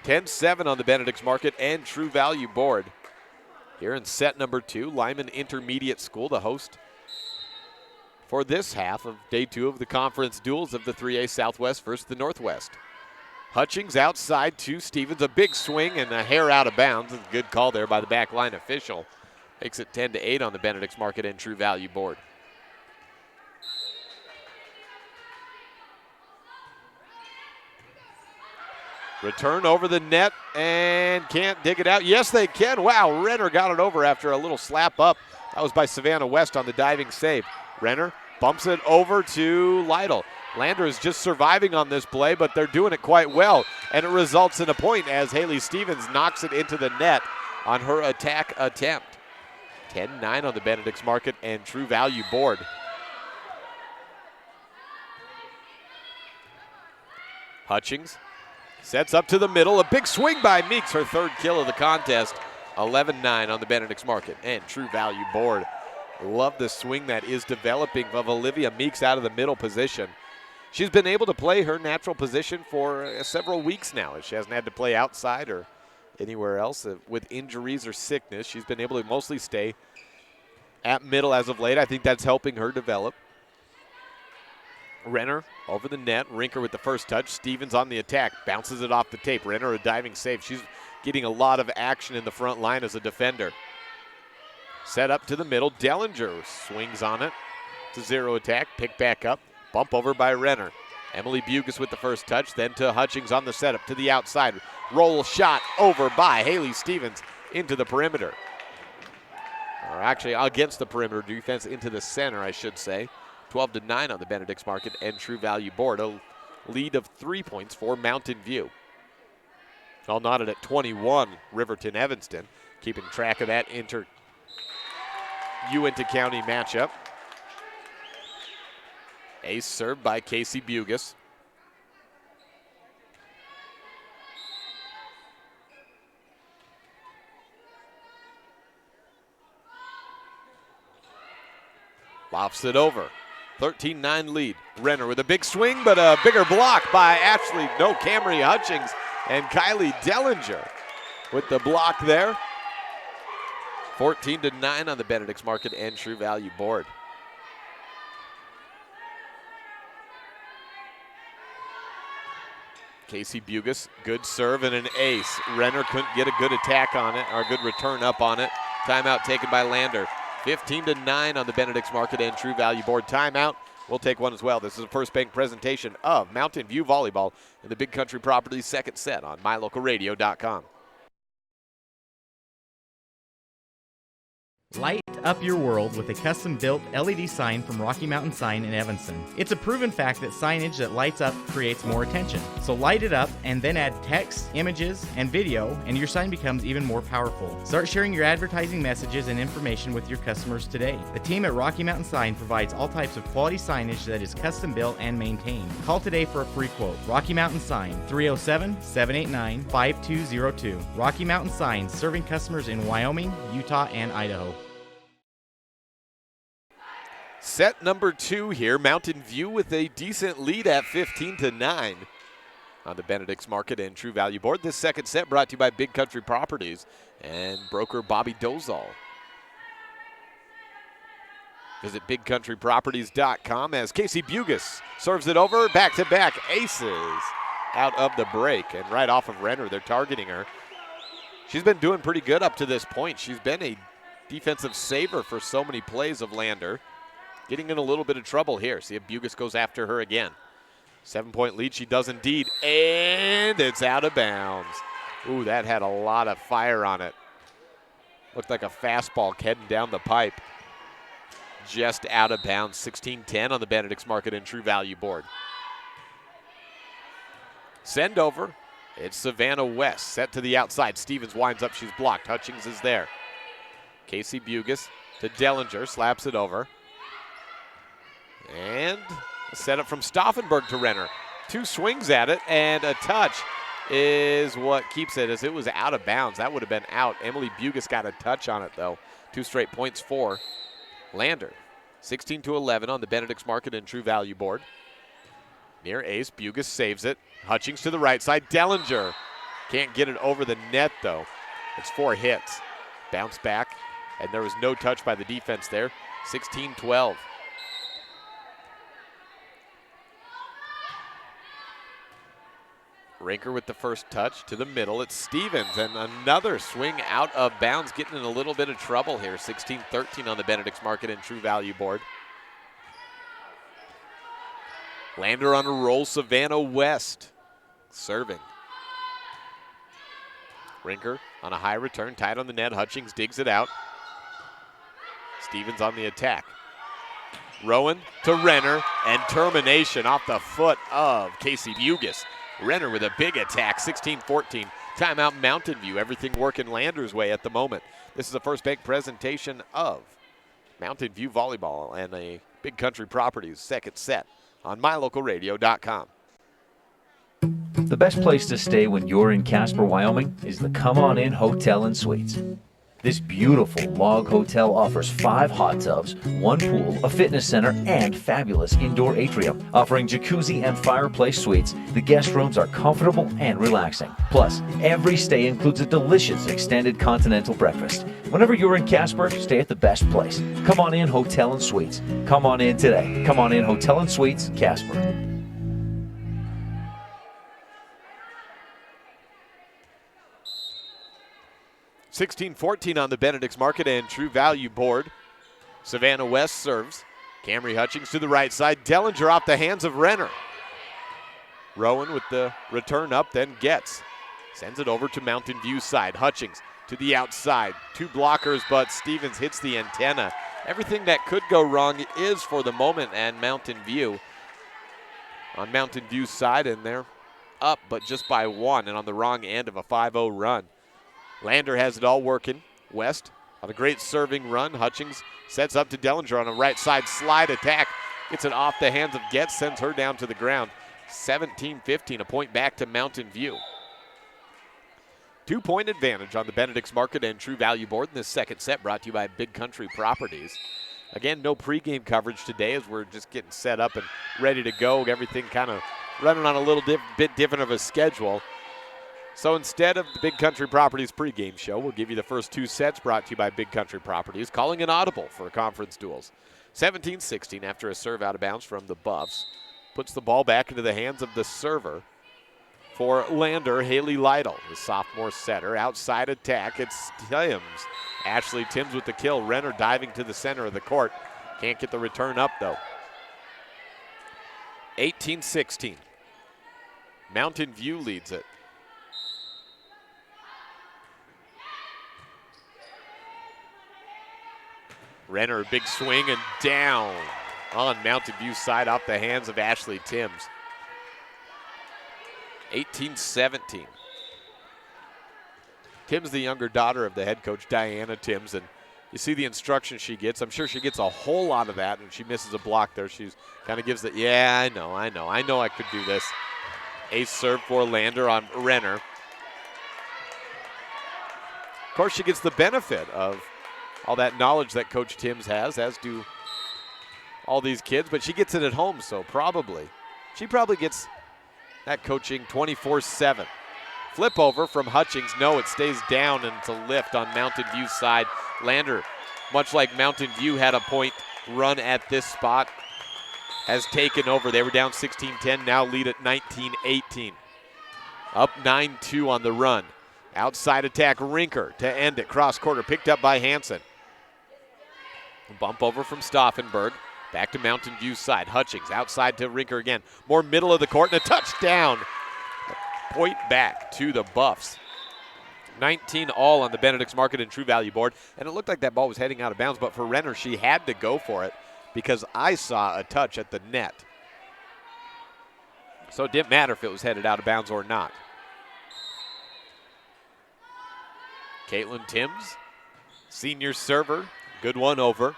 10-7 on the Benedict's Market and True Value board. Here in set number 2, Lyman Intermediate School, the host for this half of day 2 of the conference duels of the 3A Southwest versus the Northwest. Hutchings outside to Stevens, a big swing and a hair out of bounds. A good call there by the back line official. Makes it 10-8 on the Benedict's Market and True Value board. Return over the net and can't dig it out. Yes, they can. Wow, Renner got it over after a little slap up. That was by Savannah West on the diving save. Renner bumps it over to Lytle. Lander is just surviving on this play, but they're doing it quite well. And it results in a point as Haley Stevens knocks it into the net on her attack attempt. 10-9 on the Benedict's Market and True Value board. Hutchings sets up to the middle. A big swing by Meeks, her third kill of the contest. 11-9 on the Benedict's Market and True Value board. Love the swing that is developing of Olivia Meeks out of the middle position. She's been able to play her natural position for several weeks now. She hasn't had to play outside or anywhere else with injuries or sickness. She's been able to mostly stay at middle as of late. I think that's helping her develop. Renner over the net. Rinker with the first touch. Stevens on the attack. Bounces it off the tape. Renner a diving save. She's getting a lot of action in the front line as a defender. Set up to the middle. Dellinger swings on it. It's a zero attack. Pick back up. Bump over by Renner. Emily Bugis with the first touch, then to Hutchings on the setup to the outside. Roll shot over by Haley Stevens into the perimeter. Or actually against the perimeter defense, into the center, I should say. 12-9 on the Benedict's Market and True Value board. A lead of 3 points for Mountain View. All knotted at 21, Riverton Evanston, keeping track of that Uinta County matchup. Ace served by Casey Bugis. Lofts it over. 13-9 lead. Renner with a big swing, but a bigger block by Camry Hutchings and Kylie Dellinger with the block there. 14-9 on the Benedict's Market and True Value board. Casey Bugis, good serve and an ace. Renner couldn't get a good attack on it, or a good return up on it. Timeout taken by Lander. 15-9 on the Benedict's Market and True Value board. Timeout. We'll take one as well. This is a First Bank presentation of Mountain View Volleyball in the Big Country Properties second set on mylocalradio.com. Light up your world with a custom-built LED sign from Rocky Mountain Sign in Evanston. It's a proven fact that signage that lights up creates more attention. So light it up and then add text, images, and video, and your sign becomes even more powerful. Start sharing your advertising messages and information with your customers today. The team at Rocky Mountain Sign provides all types of quality signage that is custom-built and maintained. Call today for a free quote. Rocky Mountain Sign, 307-789-5202. Rocky Mountain Sign, serving customers in Wyoming, Utah, and Idaho. Set number 2 here. Mountain View with a decent lead at 15-9 on the Benedict's Market and True Value board. This second set brought to you by Big Country Properties and broker Bobby Dozal. Visit bigcountryproperties.com as Casey Bugis serves it over. Back-to-back aces out of the break and right off of Renner. They're targeting her. She's been doing pretty good up to this point. She's been a defensive saver for so many plays of Lander. Getting in a little bit of trouble here. See if Bugis goes after her again. 7-point lead, she does indeed, and it's out of bounds. Ooh, that had a lot of fire on it. Looked like a fastball heading down the pipe. Just out of bounds. 16-10 on the Benedict's Market and True Value board. Send over. It's Savannah West, set to the outside. Stevens winds up, she's blocked. Hutchings is there. Casey Bugis to Dellinger, slaps it over. And a setup from Stauffenberg to Renner. 2 swings at it, and a touch is what keeps it, as it was out of bounds. That would have been out. Emily Bugis got a touch on it, though. 2 straight points for Lander. 16-11 on the Benedict's Market and True Value board. Near ace, Bugis saves it. Hutchings to the right side. Dellinger can't get it over the net, though. It's 4 hits. Bounce back, and there was no touch by the defense there. 16-12. Rinker with the first touch to the middle. It's Stevens, and another swing out of bounds, getting in a little bit of trouble here. 16-13 on the Benedict's Market and True Value board. Lander on a roll, Savannah West serving. Rinker on a high return, tied on the net. Hutchings digs it out. Stevens on the attack. Rowan to Renner, and termination off the foot of Casey Bugis. Renner with a big attack, 16-14. Timeout Mountain View. Everything working Lander's way at the moment. This is a First Bank presentation of Mountain View Volleyball and a Big Country Properties second set on mylocalradio.com. The best place to stay when you're in Casper, Wyoming is the Come On In Hotel and Suites. This beautiful log hotel offers 5 hot tubs, 1 pool, a fitness center, and fabulous indoor atrium. Offering jacuzzi and fireplace suites, the guest rooms are comfortable and relaxing. Plus, every stay includes a delicious extended continental breakfast. Whenever you're in Casper, stay at the best place. Come On In Hotel and Suites. Come on in today. Come On In Hotel and Suites, Casper. 16-14 on the Benedict's Market and True Value board. Savannah West serves. Camry Hutchings to the right side. Dellinger off the hands of Renner. Rowan with the return up, then gets. Sends it over to Mountain View side. Hutchings to the outside. 2 blockers, but Stevens hits the antenna. Everything that could go wrong is for the moment and Mountain View. On Mountain View's side, and they're up, but just by 1 and on the wrong end of a 5-0 run. Lander has it all working. West on a great serving run. Hutchings sets up to Dellinger on a right side slide attack. Gets it off the hands of Getz, sends her down to the ground. 17-15, a point back to Mountain View. 2-point advantage on the Benedict's Market and True Value board in this second set, brought to you by Big Country Properties. Again, no pregame coverage today as we're just getting set up and ready to go. Everything kind of running on a little bit different of a schedule. So instead of the Big Country Properties pregame show, we'll give you the first 2 sets brought to you by Big Country Properties, calling an audible for conference duels. 17-16 after a serve out of bounds from the Buffs. Puts the ball back into the hands of the server for Lander, Haley Lytle, the sophomore setter. Outside attack, it's Timms. Ashley Timms with the kill. Renner diving to the center of the court. Can't get the return up, though. 18-16. Mountain View leads it. Renner, big swing and down on Mountain View's side off the hands of Ashley Timms. 18-17. Timms, the younger daughter of the head coach, Diana Timms, and you see the instruction she gets. I'm sure she gets a whole lot of that, and she misses a block there. She's kind of gives the, yeah, I know I could do this. Ace serve for Lander on Renner. Of course, she gets the benefit of all that knowledge that Coach Timms has, as do all these kids, but she gets it at home, so she probably gets that coaching 24/7. Flip over from Hutchings. No, it stays down, and it's a lift on Mountain View's side. Lander, much like Mountain View had a point run at this spot, has taken over. They were down 16-10, now lead at 19-18. Up 9-2 on the run. Outside attack, Rinker to end it. Cross quarter picked up by Hansen. Bump over from Stauffenberg. Back to Mountain View's side. Hutchings outside to Rinker again. More middle of the court and a touchdown. Point back to the Buffs. 19 all on the Benedict's Market and True Value board. And it looked like that ball was heading out of bounds, but for Renner, she had to go for it because I saw a touch at the net. So it didn't matter if it was headed out of bounds or not. Caitlin Timms, senior server. Good one over.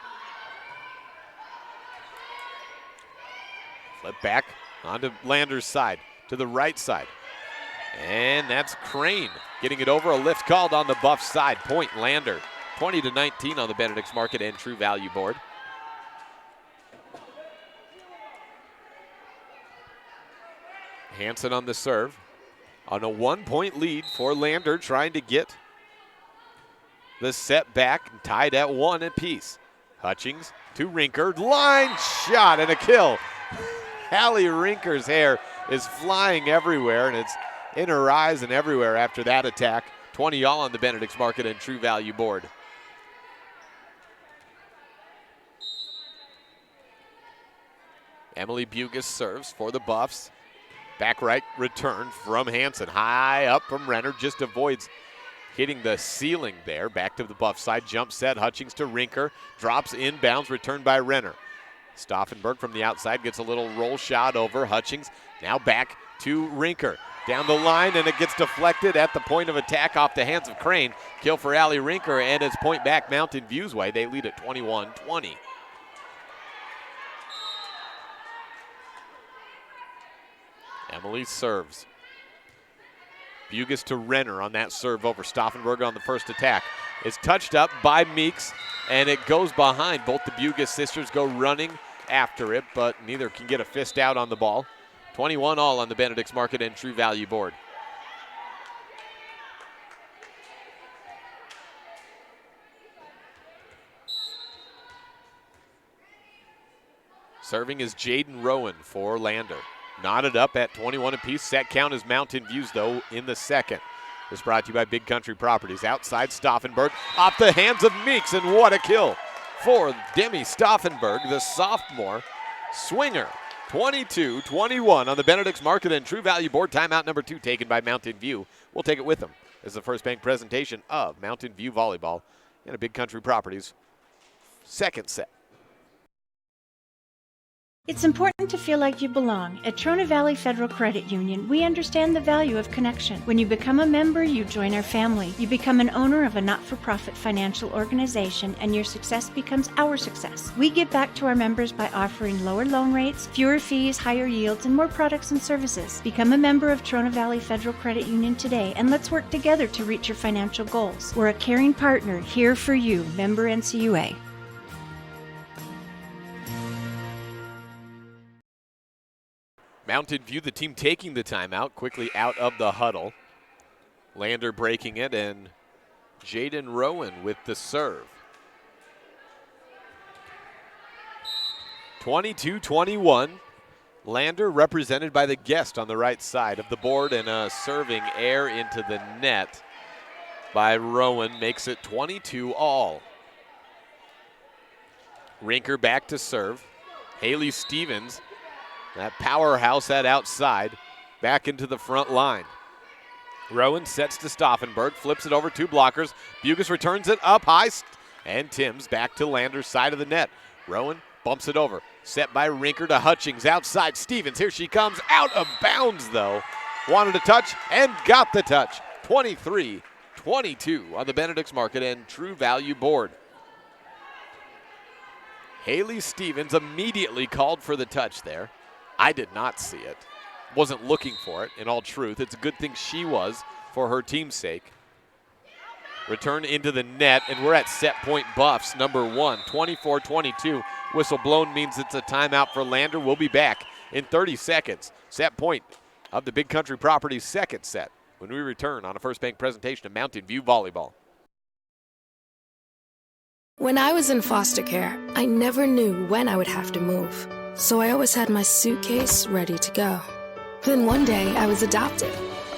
Flip back onto Lander's side, to the right side. And that's Crane getting it over. A lift called on the Buff side. Point Lander. 20-19 on the Benedict's Market and True Value board. Hansen on the serve. On a 1-point lead for Lander, trying to get the set back, tied at 1 apiece. Hutchings to Rinker. Line shot and a kill. Hallie Rinker's hair is flying everywhere, and it's in her eyes and everywhere after that attack. 20 all on the Benedict's Market and True Value board. Emily Bugis serves for the Buffs. Back right return from Hansen. High up from Renner, just avoids hitting the ceiling there. Back to the Buff side, jump set. Hutchings to Rinker. Drops inbounds, returned by Renner. Stauffenberg from the outside gets a little roll shot over. Hutchings now back to Rinker. Down the line, and it gets deflected at the point of attack off the hands of Crane. Kill for Allie Rinker, and it's point back Mountain View's way. They lead at 21-20. Emily serves. Bugis to Renner on that serve over. Stauffenberg on the first attack. It's touched up by Meeks, and it goes behind. Both the Bugis sisters go running after it, but neither can get a fist out on the ball. 21 all on the Benedict's Market and True Value board. Serving is Jaden Rowan for Lander. Knotted up at 21 apiece. Set count is Mountain Views, though, in the second. This brought to you by Big Country Properties. Outside Stauffenberg, off the hands of Meeks, and what a kill for Demi Stauffenberg, the sophomore swinger. 22-21 on the Benedict's Market and True Value Board. Timeout number 2 taken by Mountain View. We'll take it with them. This is the First Bank presentation of Mountain View Volleyball and a Big Country Properties second set. It's important to feel like you belong. At Trona Valley Federal Credit Union, we understand the value of connection. When you become a member, you join our family. You become an owner of a not-for-profit financial organization, and your success becomes our success. We give back to our members by offering lower loan rates, fewer fees, higher yields, and more products and services. Become a member of Trona Valley Federal Credit Union today, and let's work together to reach your financial goals. We're a caring partner here for you. Member NCUA. Mountain View, the team taking the timeout, quickly out of the huddle. Lander breaking it, and Jaden Rowan with the serve. 22-21. Lander represented by the guest on the right side of the board, and a serving air into the net by Rowan makes it 22-all. Rinker back to serve. Haley Stevens, that powerhouse at outside, back into the front line. Rowan sets to Stauffenberg, flips it over 2 blockers. Bugas returns it up high, and Timms back to Lander's side of the net. Rowan bumps it over, set by Rinker to Hutchings, outside Stevens. Here she comes, out of bounds though. Wanted a touch and got the touch. 23-22 on the Benedict's Market and True Value board. Haley Stevens immediately called for the touch there. I did not see it. Wasn't looking for it, in all truth. It's a good thing she was for her team's sake. Return into the net, and we're at set point Buffs, number 1. 24-22. Whistle blown means it's a timeout for Lander. We'll be back in 30 seconds. Set point of the Big Country Properties second set when we return on a First Bank presentation of Mountain View Volleyball. When I was in foster care, I never knew when I would have to move. So I always had my suitcase ready to go. Then one day I was adopted.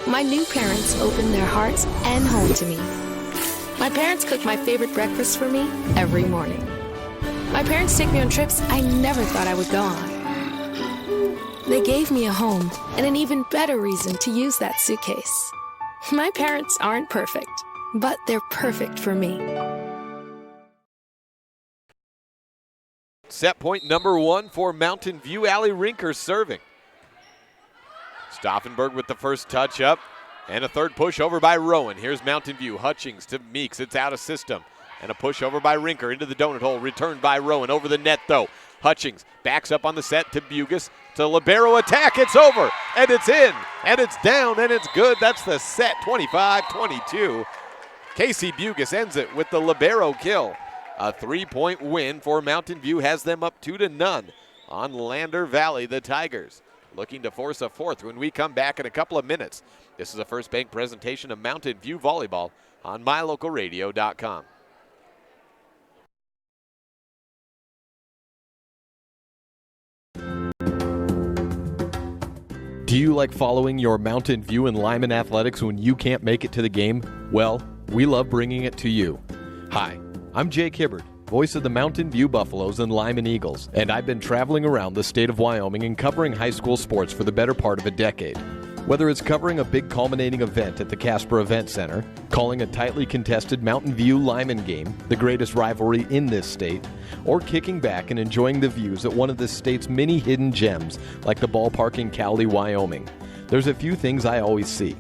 My new parents opened their hearts and home to me. My parents cook my favorite breakfast for me every morning. My parents take me on trips I never thought I would go on. They gave me a home and an even better reason to use that suitcase. My parents aren't perfect, but they're perfect for me. Set point number 1 for Mountain View. Allie Rinker serving. Stauffenberg with the first touch up, and a third push over by Rowan. Here's Mountain View. Hutchings to Meeks. It's out of system. And a push over by Rinker into the donut hole. Returned by Rowan. Over the net, though. Hutchings backs up on the set to Bugas. To libero attack. It's over. And it's in. And it's down. And it's good. That's the set. 25-22. Casey Bugas ends it with the libero kill. A 3-point win for Mountain View has them up 2-0 on Lander Valley. The Tigers looking to force a fourth when we come back in a couple of minutes. This is a First Bank presentation of Mountain View Volleyball on MyLocalRadio.com. Do you like following your Mountain View and Lyman athletics when you can't make it to the game? Well, we love bringing it to you. Hi, I'm Jake Hibbard, voice of the Mountain View Buffaloes and Lyman Eagles, and I've been traveling around the state of Wyoming and covering high school sports for the better part of a decade. Whether it's covering a big culminating event at the Casper Event Center, calling a tightly contested Mountain View Lyman game, the greatest rivalry in this state, or kicking back and enjoying the views at one of this state's many hidden gems like the ballpark in Cowley, Wyoming, there's a few things I always see.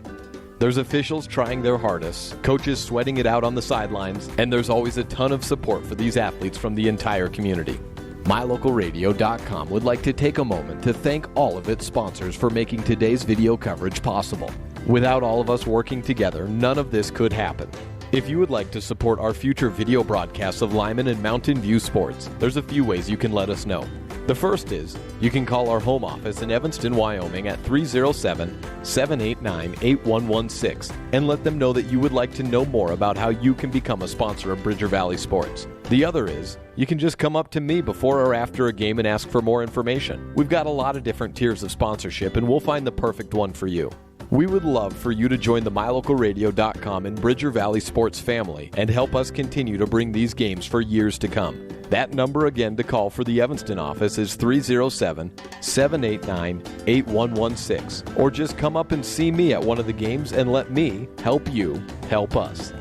There's officials trying their hardest, coaches sweating it out on the sidelines, and there's always a ton of support for these athletes from the entire community. MyLocalRadio.com would like to take a moment to thank all of its sponsors for making today's video coverage possible. Without all of us working together, none of this could happen. If you would like to support our future video broadcasts of Lyman and Mountain View sports, there's a few ways you can let us know. The first is, you can call our home office in Evanston, Wyoming at 307-789-8116 and let them know that you would like to know more about how you can become a sponsor of Bridger Valley Sports. The other is, you can just come up to me before or after a game and ask for more information. We've got a lot of different tiers of sponsorship and we'll find the perfect one for you. We would love for you to join the MyLocalRadio.com and Bridger Valley Sports family and help us continue to bring these games for years to come. That number again to call for the Evanston office is 307-789-8116. Or just come up and see me at one of the games and let me help you help us.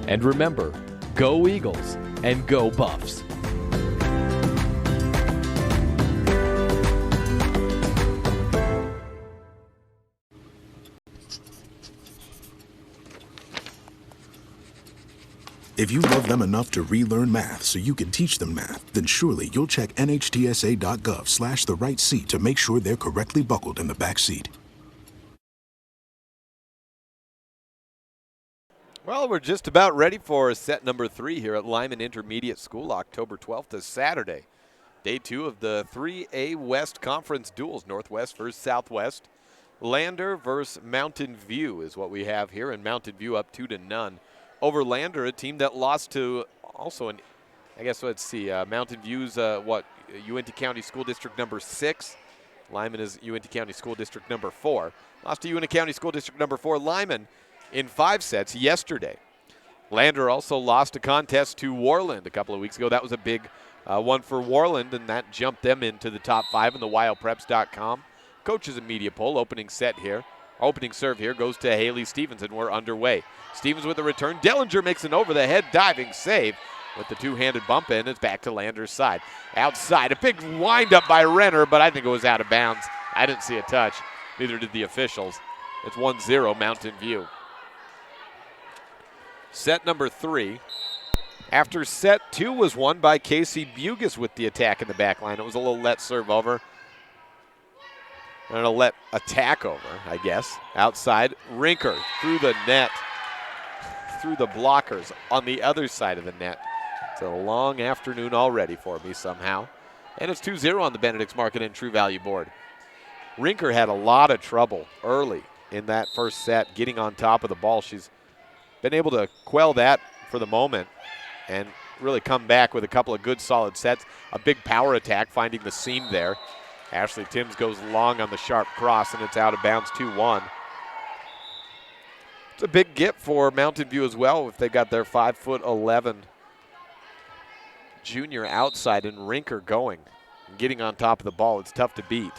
And remember, go Eagles and go Buffs. If you love them enough to relearn math so you can teach them math, then surely you'll check nhtsa.gov/the right seat to make sure they're correctly buckled in the back seat. Well, we're just about ready for set number 3 here at Lyman Intermediate School, October 12th to Saturday. Day 2 of the 3A West Conference duels, Northwest versus Southwest. Lander versus Mountain View is what we have here, and Mountain View up 2-0 over Lander, a team that lost to also Mountain View's UNT County School District number 6. Lyman is UNT County School District number 4. Lost to UNT County School District number 4, Lyman, in 5 sets yesterday. Lander also lost a contest to Warland a couple of weeks ago. That was a big one for Warland, and that jumped them into the top 5 in the WyoPreps.com coaches and media poll. Opening serve here goes to Haley Stevens, and we're underway. Stevens with a return. Dellinger makes an over-the-head diving save with the two-handed bump in. It's back to Lander's side. Outside, a big wind-up by Renner, but I think it was out of bounds. I didn't see a touch. Neither did the officials. It's 1-0 Mountain View. Set number 3. After set 2 was won by Casey Bugis with the attack in the back line. It was a little let serve over. And a let attack over, I guess. Outside, Rinker through the net. Through the blockers on the other side of the net. It's a long afternoon already for me somehow. And it's 2-0 on the Benedict's Market and True Value board. Rinker had a lot of trouble early in that first set getting on top of the ball. She's been able to quell that for the moment and really come back with a couple of good solid sets. A big power attack finding the seam there. Ashley Timms goes long on the sharp cross, and it's out of bounds, 2-1. It's a big get for Mountain View as well if they got their 5'11" junior outside and Rinker going and getting on top of the ball. It's tough to beat.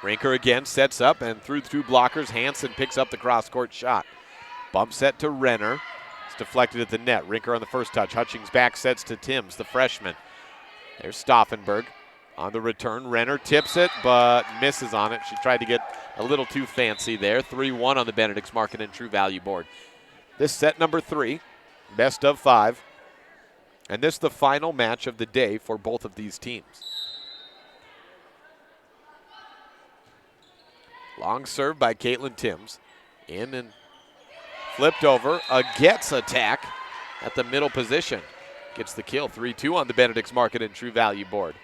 Rinker again sets up and through two blockers. Hansen picks up the cross-court shot. Bump set to Renner. It's deflected at the net. Rinker on the first touch. Hutchings back sets to Timms, the freshman. There's Stauffenberg. On the return, Renner tips it, but misses on it. She tried to get a little too fancy there. 3-1 on the Benedict's Market and True Value board. This set number 3, best of 5. And this is the final match of the day for both of these teams. Long serve by Caitlin Timms. In and flipped over. A Getz attack at the middle position. Gets the kill. 3-2 on the Benedict's Market and True Value board.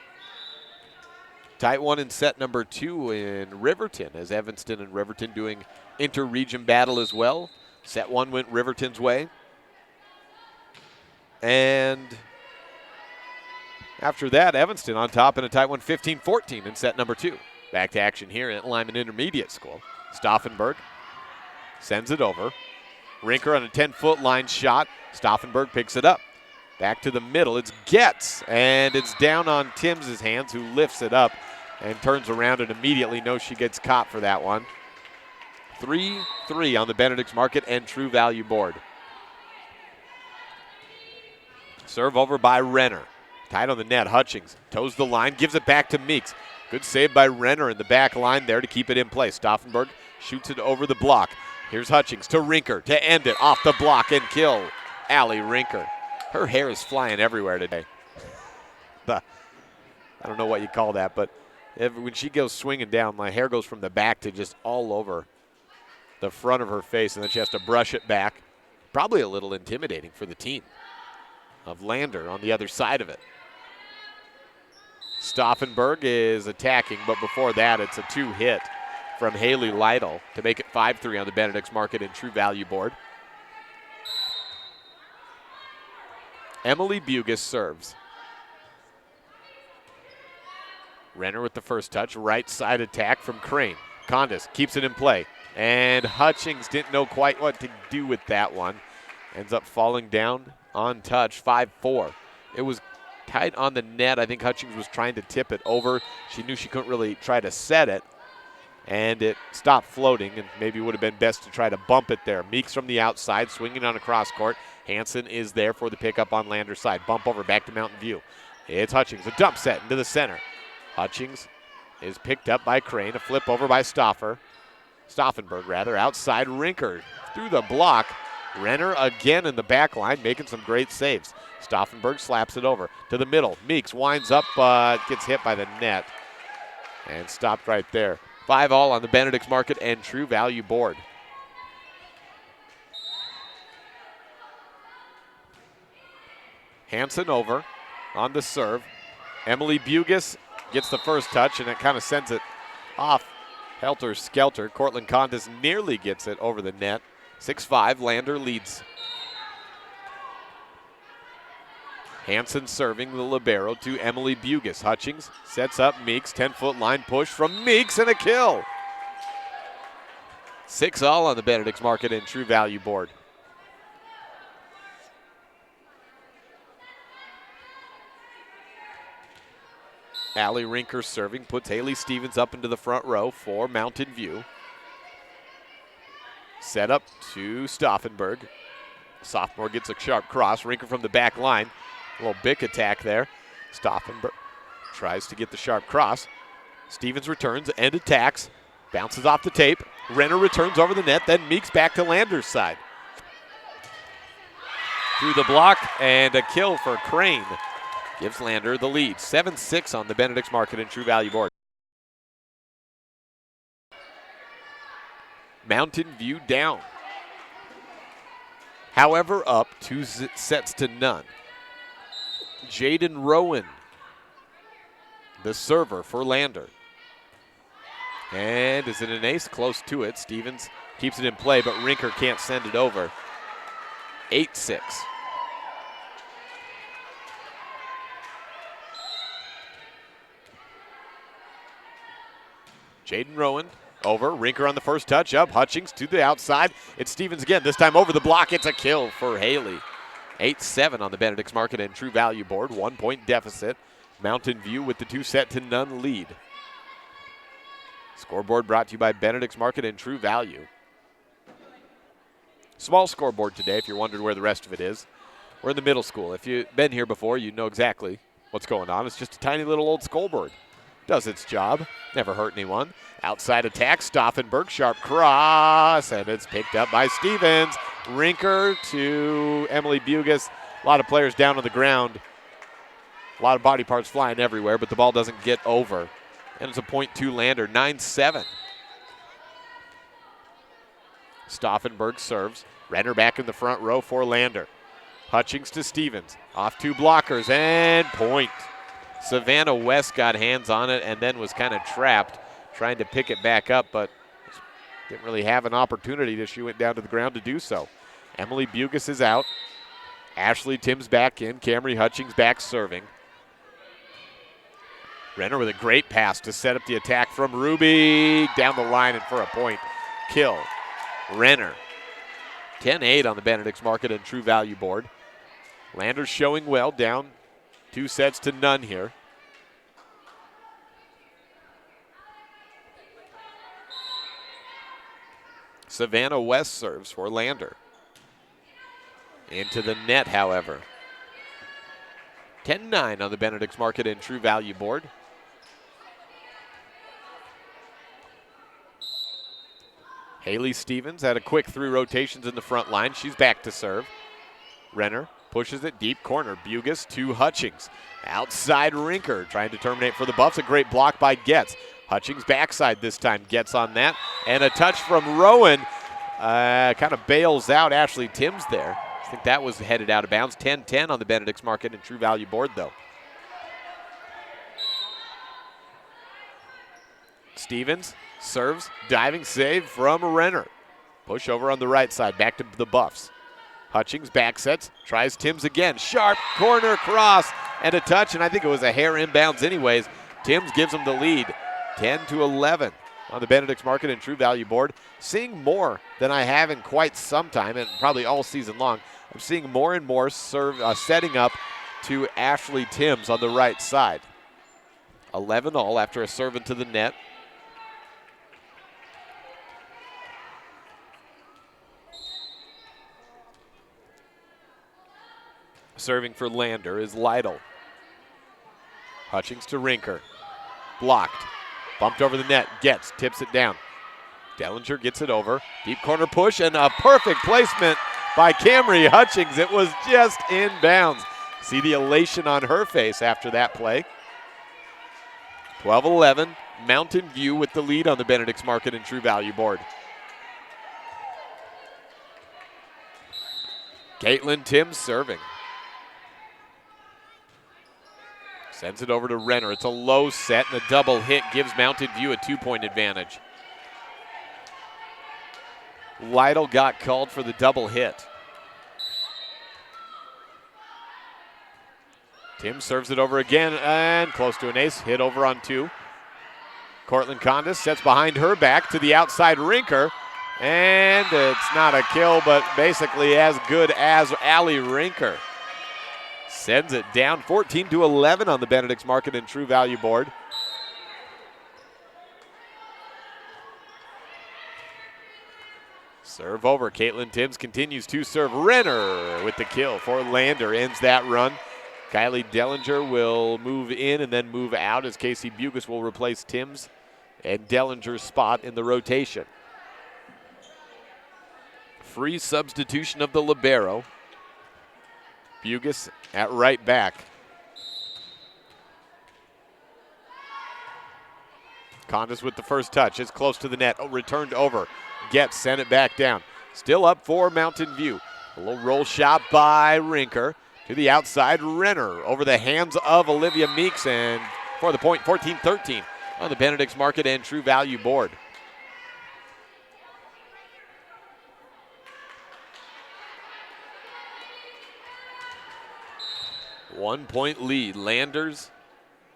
Tight one in set number 2 in Riverton, as Evanston and Riverton doing inter-region battle as well. Set 1 went Riverton's way. And after that, Evanston on top in a tight one, 15-14 in set number 2. Back to action here at Lyman Intermediate School. Stauffenberg sends it over. Rinker on a 10-foot line shot. Stauffenberg picks it up. Back to the middle, it's Getz, and it's down on Timms' hands, who lifts it up and turns around and immediately knows she gets caught for that one. 3-3 on the Benedict's Market and True Value board. Serve over by Renner. Tight on the net, Hutchings toes the line, gives it back to Meeks. Good save by Renner in the back line there to keep it in place. Stauffenberg shoots it over the block. Here's Hutchings to Rinker to end it off the block and kill Allie Rinker. Her hair is flying everywhere today. I don't know what you call that, but when she goes swinging down, my hair goes from the back to just all over the front of her face, and then she has to brush it back. Probably a little intimidating for the team of Lander on the other side of it. Stauffenberg is attacking, but before that, it's a 2-hit from Haley Lytle to make it 5-3 on the Benedict's Market and True Value board. Emily Bugis serves. Renner with the first touch. Right side attack from Crane. Condis keeps it in play. And Hutchings didn't know quite what to do with that one. Ends up falling down on touch. 5-4 It was tight on the net. I think Hutchings was trying to tip it over. She knew she couldn't really try to set it, and it stopped floating, and maybe it would have been best to try to bump it there. Meeks from the outside, swinging on a cross court. Hansen is there for the pickup on Lander's side. Bump over back to Mountain View. It's Hutchings, a dump set into the center. Hutchings is picked up by Crane, a flip over by Stauffenberg, outside Rinker through the block. Renner again in the back line, making some great saves. Stauffenberg slaps it over to the middle. Meeks winds up, gets hit by the net and stopped right there. 5-all on the Benedict's Market and True Value board. Hansen over on the serve. Emily Bugis gets the first touch, and it kind of sends it off helter-skelter. Cortland Condis nearly gets it over the net. 6-5, Lander leads. Hansen serving the libero to Emily Bugis. Hutchings sets up Meeks, 10-foot line push from Meeks, and a kill. 6-all on the Benedict's Market and True Value board. Allie Rinker serving, puts Haley Stevens up into the front row for Mountain View. Set up to Stauffenberg. Sophomore gets a sharp cross. Rinker from the back line. A little big attack there. Stauffenberg tries to get the sharp cross. Stevens returns and attacks. Bounces off the tape. Renner returns over the net. Then Meeks back to Lander's side. Through the block and a kill for Crane. Gives Lander the lead. 7-6 on the Benedict's Market and True Value board. Mountain View down. However, up 2 sets to none. Jaden Rowan, the server for Lander. And is it an ace? Close to it. Stevens keeps it in play, but Rinker can't send it over. 8-6. Jaden Rowan over. Rinker on the first touch up. Hutchings to the outside. It's Stevens again. This time over the block. It's a kill for Haley. 8-7 on the Benedict's Market and True Value board. 1 point deficit. Mountain View with the 2 set to none lead. Scoreboard brought to you by Benedict's Market and True Value. Small scoreboard today if you're wondering where the rest of it is. We're in the middle school. If you've been here before, you know exactly what's going on. It's just a tiny little old scoreboard. Does its job. Never hurt anyone. Outside attack, Stauffenberg, sharp cross, and it's picked up by Stevens. Rinker to Emily Bugis. A lot of players down on the ground. A lot of body parts flying everywhere, but the ball doesn't get over. And it's a .2 Lander, 9-7. Stauffenberg serves. Renner back in the front row for Lander. Hutchings to Stevens. Off 2 blockers and point. Savannah West got hands on it and then was kind of trapped, trying to pick it back up, but didn't really have an opportunity as she went down to the ground to do so. Emily Bugis is out. Ashley Timms back in. Camry Hutchings back serving. Renner with a great pass to set up the attack from Ruby. Down the line and for a point. Kill. Renner. 10-8 on the Benedict's Market and True Value board. Lander's showing well, down 2 sets to none here. Savannah West serves for Lander. Into the net, however. 10-9 on the Benedict's Market and True Value board. Haley Stevens had a quick 3 rotations in the front line. She's back to serve. Renner pushes it deep corner. Bugis to Hutchings. Outside Rinker trying to terminate for the Buffs. A great block by Getz. Hutchings backside this time. Getz on that. And a touch from Rowan. Kind of bails out Ashley Timms there. I think that was headed out of bounds. 10-10 on the Benedict's Market and True Value board, though. Stevens serves. Diving save from Renner. Push over on the right side. Back to the Buffs. Hutchings back sets. Tries Timms again. Sharp corner cross and a touch, and I think it was a hair inbounds anyways. Timms gives them the lead. 10-11 on the Benedict's Market and True Value board. Seeing more than I have in quite some time, and probably all season long. I'm seeing more and more setting up to Ashley Timms on the right side. 11-all after a serve into the net. Serving for Lander is Lytle. Hutchings to Rinker. Blocked. Bumped over the net. Gets. Tips it down. Dellinger gets it over. Deep corner push and a perfect placement by Camry Hutchings. It was just inbounds. See the elation on her face after that play. 12-11. Mountain View with the lead on the Benedict's Market and True Value board. Caitlin Timms serving. Sends it over to Renner. It's a low set, and a double hit gives Mountain View a 2-point advantage. Lytle got called for the double hit. Tim serves it over again, and close to an ace. Hit over on 2. Cortland Condis sets behind her back to the outside Rinker, and it's not a kill, but basically as good as Allie Rinker. Sends it down 14-11 on the Benedict's Market and True Value board. Serve over. Caitlin Timms continues to serve. Renner with the kill for Lander. Ends that run. Kylie Dellinger will move in and then move out as Casey Bugus will replace Timms and Dellinger's spot in the rotation. Free substitution of the libero. Bugus at right back. Condis with the first touch. It's close to the net. Oh, returned over. Gets, sent it back down. Still up for Mountain View. A little roll shot by Rinker. To the outside, Renner over the hands of Olivia Meeks, and for the point, 14-13 on the Benedict's Market and True Value board. One-point lead. Landers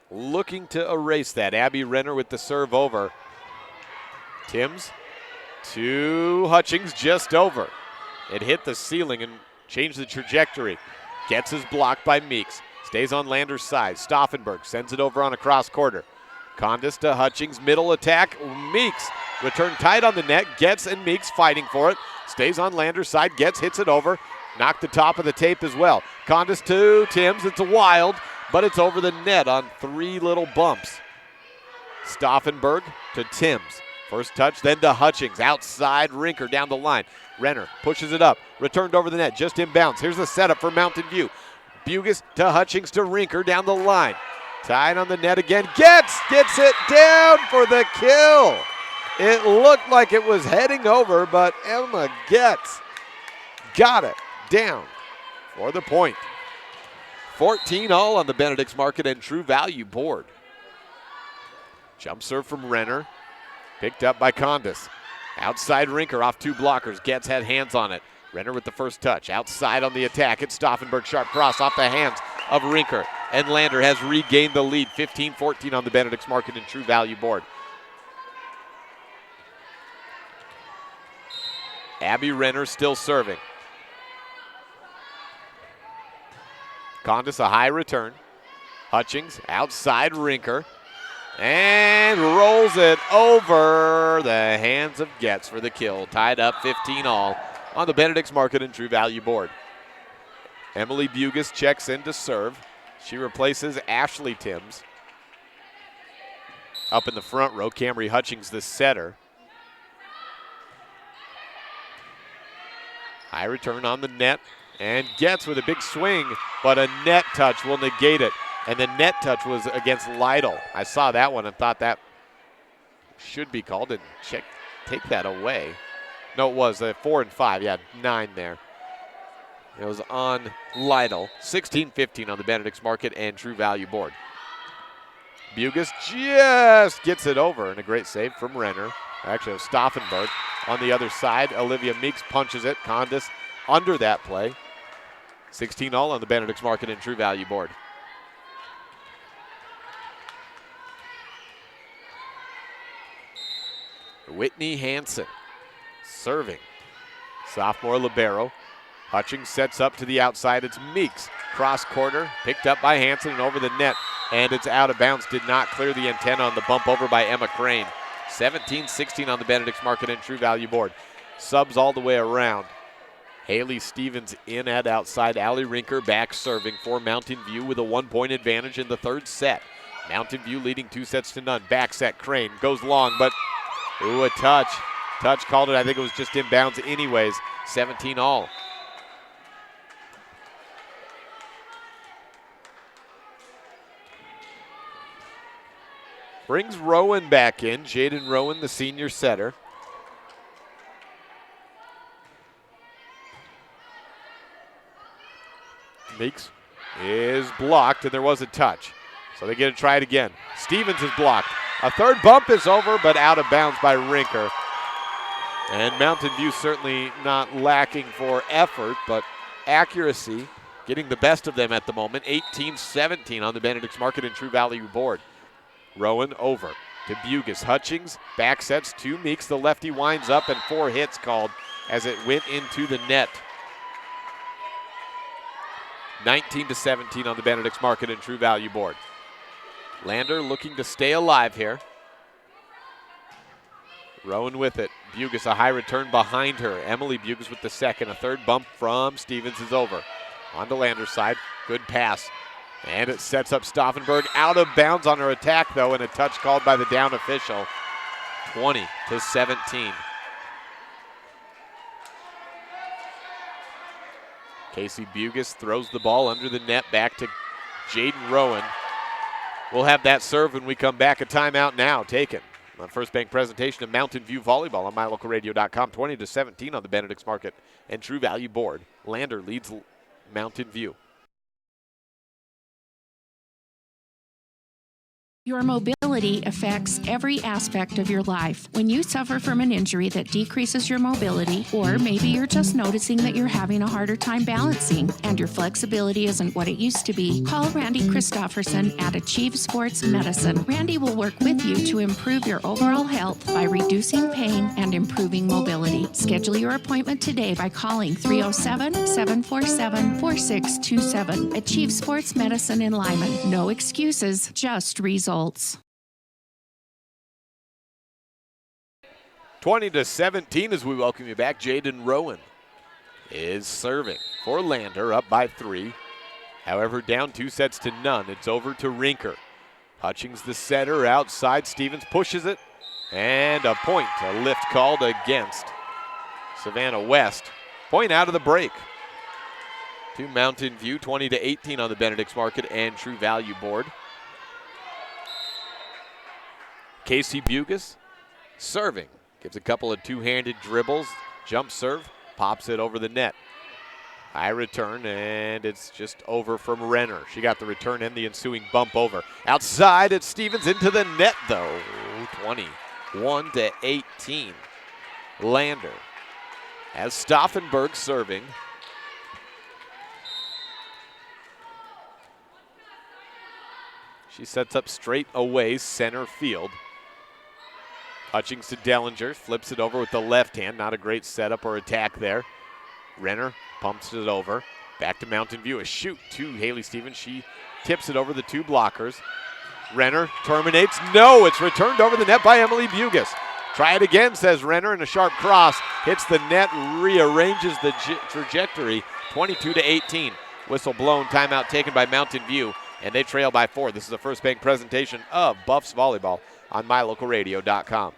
looking to erase that. Abby Renner with the serve over. Timms to Hutchings, just over. It hit the ceiling and changed the trajectory. Gets his block by Meeks. Stays on Lander's side. Stauffenberg sends it over on a cross quarter. Condis to Hutchings, middle attack. Meeks returned tight on the net. Gets and Meeks fighting for it. Stays on Lander's side. Gets, hits it over. Knocked the top of the tape as well. Condis to Timms. It's a wild, but it's over the net on 3 little bumps. Stauffenberg to Timms. First touch, then to Hutchings. Outside, Rinker down the line. Renner pushes it up. Returned over the net, just inbounds. Here's the setup for Mountain View. Bugus to Hutchings to Rinker down the line. Tied on the net again. Gets it down for the kill. It looked like it was heading over, but Emma Getz got it down for the point. 14-all on the Benedict's Market and True Value board. Jump serve from Renner. Picked up by Condis. Outside Rinker off 2 blockers. Getz had hands on it. Renner with the first touch. Outside on the attack. It's Stauffenberg. Sharp cross off the hands of Rinker. And Lander has regained the lead. 15-14 on the Benedict's Market and True Value board. Abby Renner still serving. Condis a high return. Hutchings outside Rinker. And rolls it over the hands of Getz for the kill. Tied up 15-all on the Benedict's Market and True Value board. Emily Bugus checks in to serve. She replaces Ashley Timms. Up in the front row, Camry Hutchings, the setter. High return on the net. And Getz with a big swing, but a net touch will negate it. And the net touch was against Lytle. I saw that one and thought that should be called. And take that away. No, it was 4 and 5. Yeah, 9 there. It was on Lytle. 16-15 on the Benedict's Market and True Value board. Bugus just gets it over, and a great save from Renner. Actually, it was Stauffenberg on the other side. Olivia Meeks punches it. Condis under that play. 16-all on the Benedict's Market and True Value board. Whitney Hansen serving. Sophomore libero. Hutchings sets up to the outside. It's Meeks. cross quarter, picked up by Hanson and over the net, and it's out of bounds. Did not clear the antenna on the bump over by Emma Crane. 17-16 on the Benedict's Market and True Value board. Subs all the way around. Haley Stevens in at outside. Allie Rinker back serving for Mountain View with a 1-point advantage in the third set. Mountain View leading 2-0. Back set, Crane goes long, but ooh, a touch. Touch called it. I think it was just inbounds anyways. 17 all. Brings Rowan back in. Jaden Rowan, the senior setter. Meeks is blocked, and there was a touch. So they get to try it again. Stevens is blocked. A third bump is over, but out of bounds by Rinker. And Mountain View certainly not lacking for effort, but accuracy getting the best of them at the moment. 18-17 on the Benedict's Market and True Value board. Rowan over to Bugis. Hutchings back sets to Meeks. The lefty winds up, and 4 hits called as it went into the net. 19-17 on the Benedict's Market and True Value board. Lander looking to stay alive here. Rowan with it. Bugis, a high return behind her. Emily Bugis with the second. A third bump from Stevens is over. On to Lander's side. Good pass. And it sets up Stauffenberg. Out of bounds on her attack, though, and a touch called by the down official. 20-17. Casey Bugis throws the ball under the net back to Jaden Rowan. We'll have that serve when we come back. A timeout now taken on First Bank presentation of Mountain View Volleyball on MyLocalRadio.com. 20-17 on the Benedict's Market and True Value board. Lander leads Mountain View. Your mobility affects every aspect of your life. When you suffer from an injury that decreases your mobility, or maybe you're just noticing that you're having a harder time balancing and your flexibility isn't what it used to be, call Randy Christofferson at Achieve Sports Medicine. Randy will work with you to improve your overall health by reducing pain and improving mobility. Schedule your appointment today by calling 307-747-4627. Achieve Sports Medicine in Lyman. No excuses, just results. 20-17 as we welcome you back. Jaden Rowan is serving for Lander, up by 3. However, down 2-0. It's over to Rinker. Hutchings, the setter, outside. Stevens pushes it, and a point. A lift called against Savannah West. Point out of the break to Mountain View. 20-18 on the Benedict's Market and True Value board. Casey Bugis serving. Gives a couple of two-handed dribbles. Jump serve. Pops it over the net. High return, and it's just over from Renner. She got the return and the ensuing bump over. Outside, it's Stevens into the net, though. 21-18. Lander has Stauffenberg serving. She sets up straight away, center field. Hutchings to Dellinger, flips it over with the left hand. Not a great setup or attack there. Renner pumps it over. Back to Mountain View. A shoot to Haley Stevens. She tips it over the 2 blockers. Renner terminates. No, it's returned over the net by Emily Bugis. Try it again, says Renner, and a sharp cross. Hits the net, rearranges the trajectory. 22-18. Whistle blown, timeout taken by Mountain View, and they trail by 4. This is a First Bank presentation of Buffs Volleyball on MyLocalRadio.com.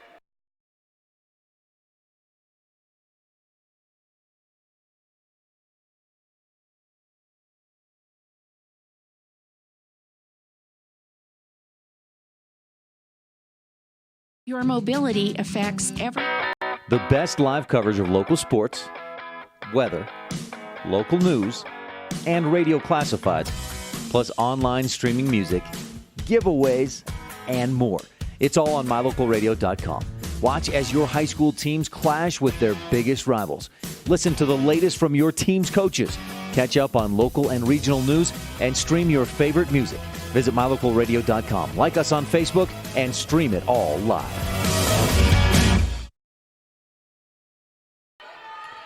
Your mobility affects every... The best live coverage of local sports, weather, local news, and radio classifieds, plus online streaming music, giveaways, and more. It's all on MyLocalRadio.com. Watch as your high school teams clash with their biggest rivals. Listen to the latest from your team's coaches. Catch up on local and regional news and stream your favorite music. Visit MyLocalRadio.com. Like us on Facebook and stream it all live.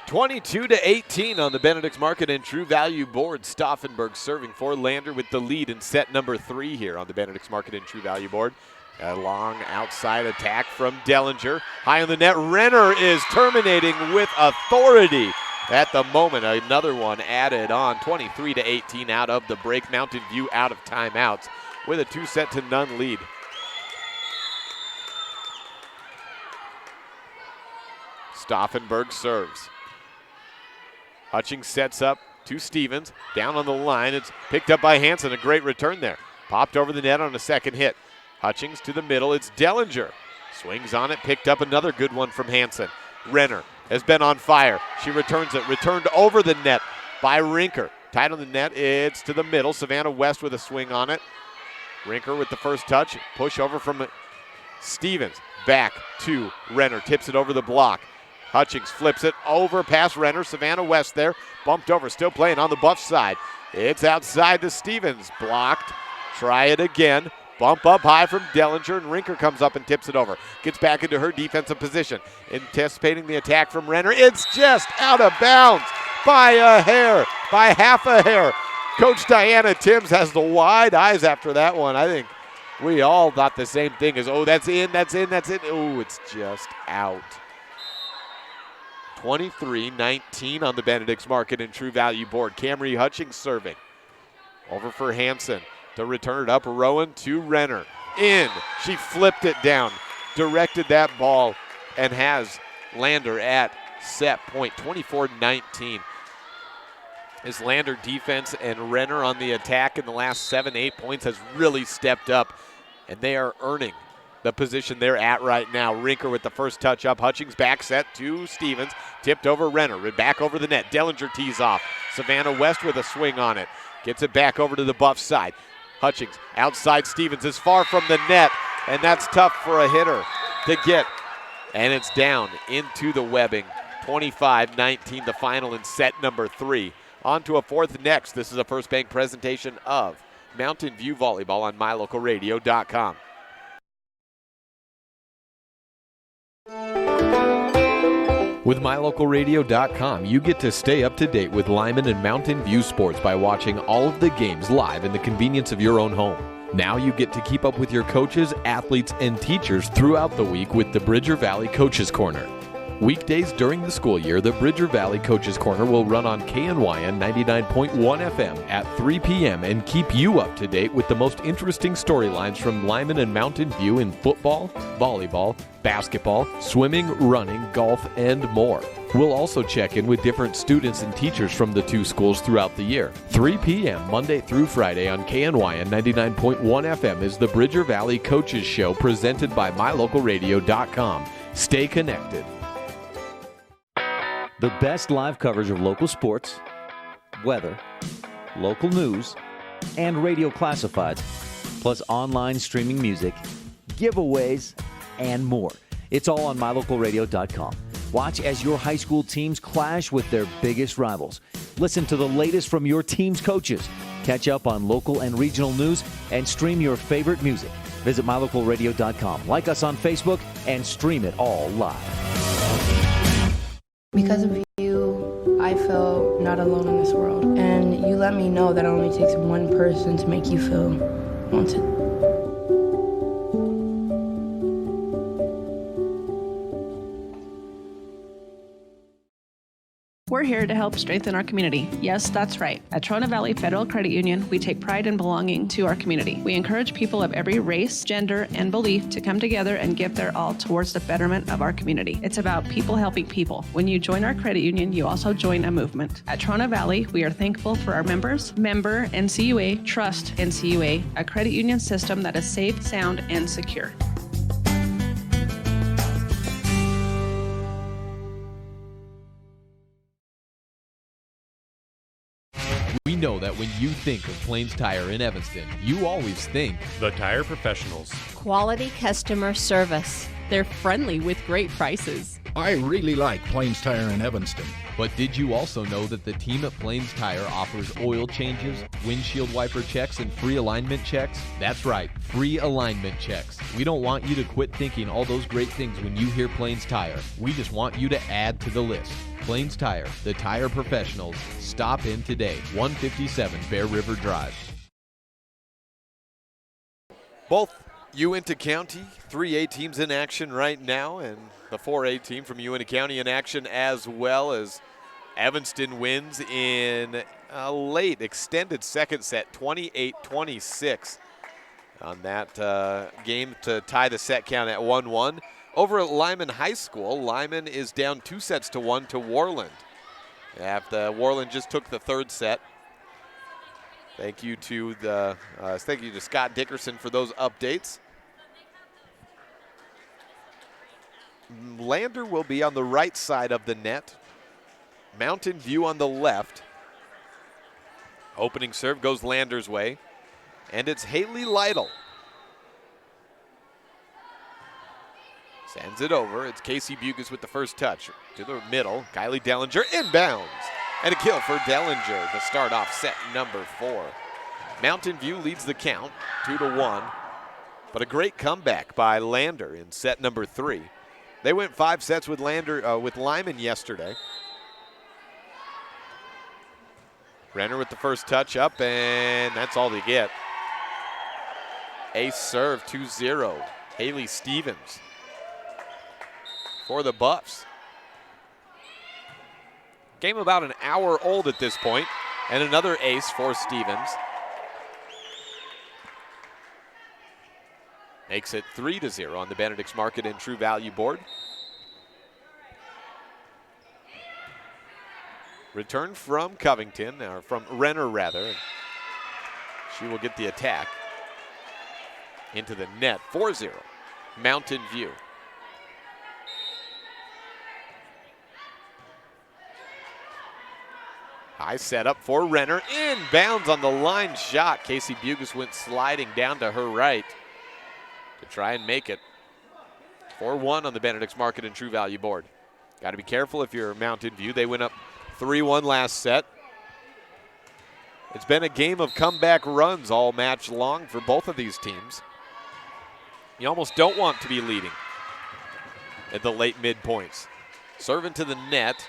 22-18 on the Benedict's Market and True Value board. Stauffenberg serving for Lander with the lead in set number 3 here on the Benedict's Market and True Value board. A long outside attack from Dellinger. High on the net, Renner is terminating with authority at the moment. Another one added on, 23-18 out of the break. Mountain View out of timeouts with a 2-0 lead. Stauffenberg serves. Hutchings sets up to Stevens. Down on the line. It's picked up by Hansen. A great return there. Popped over the net on a second hit. Hutchings to the middle. It's Dellinger. Swings on it. Picked up another good one from Hansen. Renner has been on fire. She returns it. Returned over the net by Rinker. Tied on the net. It's to the middle. Savannah West with a swing on it. Rinker with the first touch. Push over from Stevens. Back to Renner. Tips it over the block. Hutchings flips it over past Renner. Savannah West there. Bumped over. Still playing on the Buff side. It's outside to Stevens. Blocked. Try it again. Bump up high from Dellinger, and Rinker comes up and tips it over. Gets back into her defensive position. Anticipating the attack from Renner. It's just out of bounds by a hair, by half a hair. Coach Diana Timms has the wide eyes after that one. I think we all thought the same thing as, oh, that's in, that's in, that's in. Oh, it's just out. 23-19 on the Benedict's Market and True Value board. Camry Hutchings serving. Over for Hansen to return it up. Rowan to Renner. In. She flipped it down. Directed that ball and has Lander at set point. 24-19. His Lander defense and Renner on the attack in the last 7-8 points has really stepped up, and they are earning the position they're at right now. Rinker with the first touch up. Hutchings back set to Stevens. Tipped over Renner. Back over the net. Dellinger tees off. Savannah West with a swing on it. Gets it back over to the Buff side. Hutchings outside Stevens is far from the net, and that's tough for a hitter to get. And it's down into the webbing. 25-19 the final in set number 3. On to a fourth next. This is a First Bank presentation of Mountain View Volleyball on MyLocalRadio.com. With MyLocalRadio.com, you get to stay up to date with Lyman and Mountain View sports by watching all of the games live in the convenience of your own home. Now you get to keep up with your coaches, athletes, and teachers throughout the week with the Bridger Valley Coaches Corner. Weekdays during the school year, the Bridger Valley Coaches Corner will run on KNYN 99.1 FM at 3 p.m. and keep you up to date with the most interesting storylines from Lyman and Mountain View in football, volleyball, basketball, swimming, running, golf, and more. We'll also check in with different students and teachers from the two schools throughout the year. 3 p.m. Monday through Friday on KNYN 99.1 FM is the Bridger Valley Coaches Show presented by MyLocalRadio.com. Stay connected. The best live coverage of local sports, weather, local news, and radio classifieds, plus online streaming music, giveaways, and more. It's all on MyLocalRadio.com. Watch as your high school teams clash with their biggest rivals. Listen to the latest from your team's coaches. Catch up on local and regional news and stream your favorite music. Visit MyLocalRadio.com. Like us on Facebook and stream it all live. Because of you, I feel not alone in this world. And you let me know that it only takes one person to make you feel wanted. We're here to help strengthen our community. Yes, that's right. At Trona Valley Federal Credit Union, we take pride in belonging to our community. We encourage people of every race, gender, and belief to come together and give their all towards the betterment of our community. It's about people helping people. When you join our credit union, you also join a movement. At Trona Valley, we are thankful for our members, member NCUA, trust NCUA, a credit union system that is safe, sound, and secure. We know that when you think of Plains Tire in Evanston, you always think the Tire Professionals. Quality customer service. They're friendly with great prices. I really like Plains Tire in Evanston. But did you also know that the team at Plains Tire offers oil changes, windshield wiper checks, and free alignment checks? That's right, free alignment checks. We don't want you to quit thinking all those great things when you hear Plains Tire. We just want you to add to the list. Plains Tire, the tire professionals. Stop in today, 157 Bear River Drive. Both Uinta County 3A teams in action right now, and the 4A team from Uinta County in action as well, as Evanston wins in a late extended second set, 28-26 on that game to tie the set count at 1-1. Over at Lyman High School, Lyman is down 2-1 to Worland. After Worland just took the third set. Thank you to Scott Dickerson for those updates. Lander will be on the right side of the net. Mountain View on the left. Opening serve goes Lander's way. And it's Haley Lytle. Sends it over. It's Casey Bugas with the first touch. To the middle. Kylie Dellinger inbounds. And a kill for Dellinger to start off set number 4. Mountain View leads the count 2-1. But a great comeback by Lander in set number 3. They went 5 sets with Lyman yesterday. Renner with the first touch up, and that's all they get. Ace serve 2-0. Haley Stevens for the Buffs. Game about an hour old at this point, and another ace for Stevens. Makes it 3-0 on the Benedict's Market and True Value board. Return from Covington, or from Renner rather. She will get the attack into the net. 4-0, Mountain View. High setup for Renner. Inbounds on the line shot. Casey Bugas went sliding down to her right to try and make it. 4-1 on the Benedict's Market and True Value board. Got to be careful if you're Mountain View. They went up 3-1 last set. It's been a game of comeback runs all match long for both of these teams. You almost don't want to be leading at the late midpoints. Serve into the net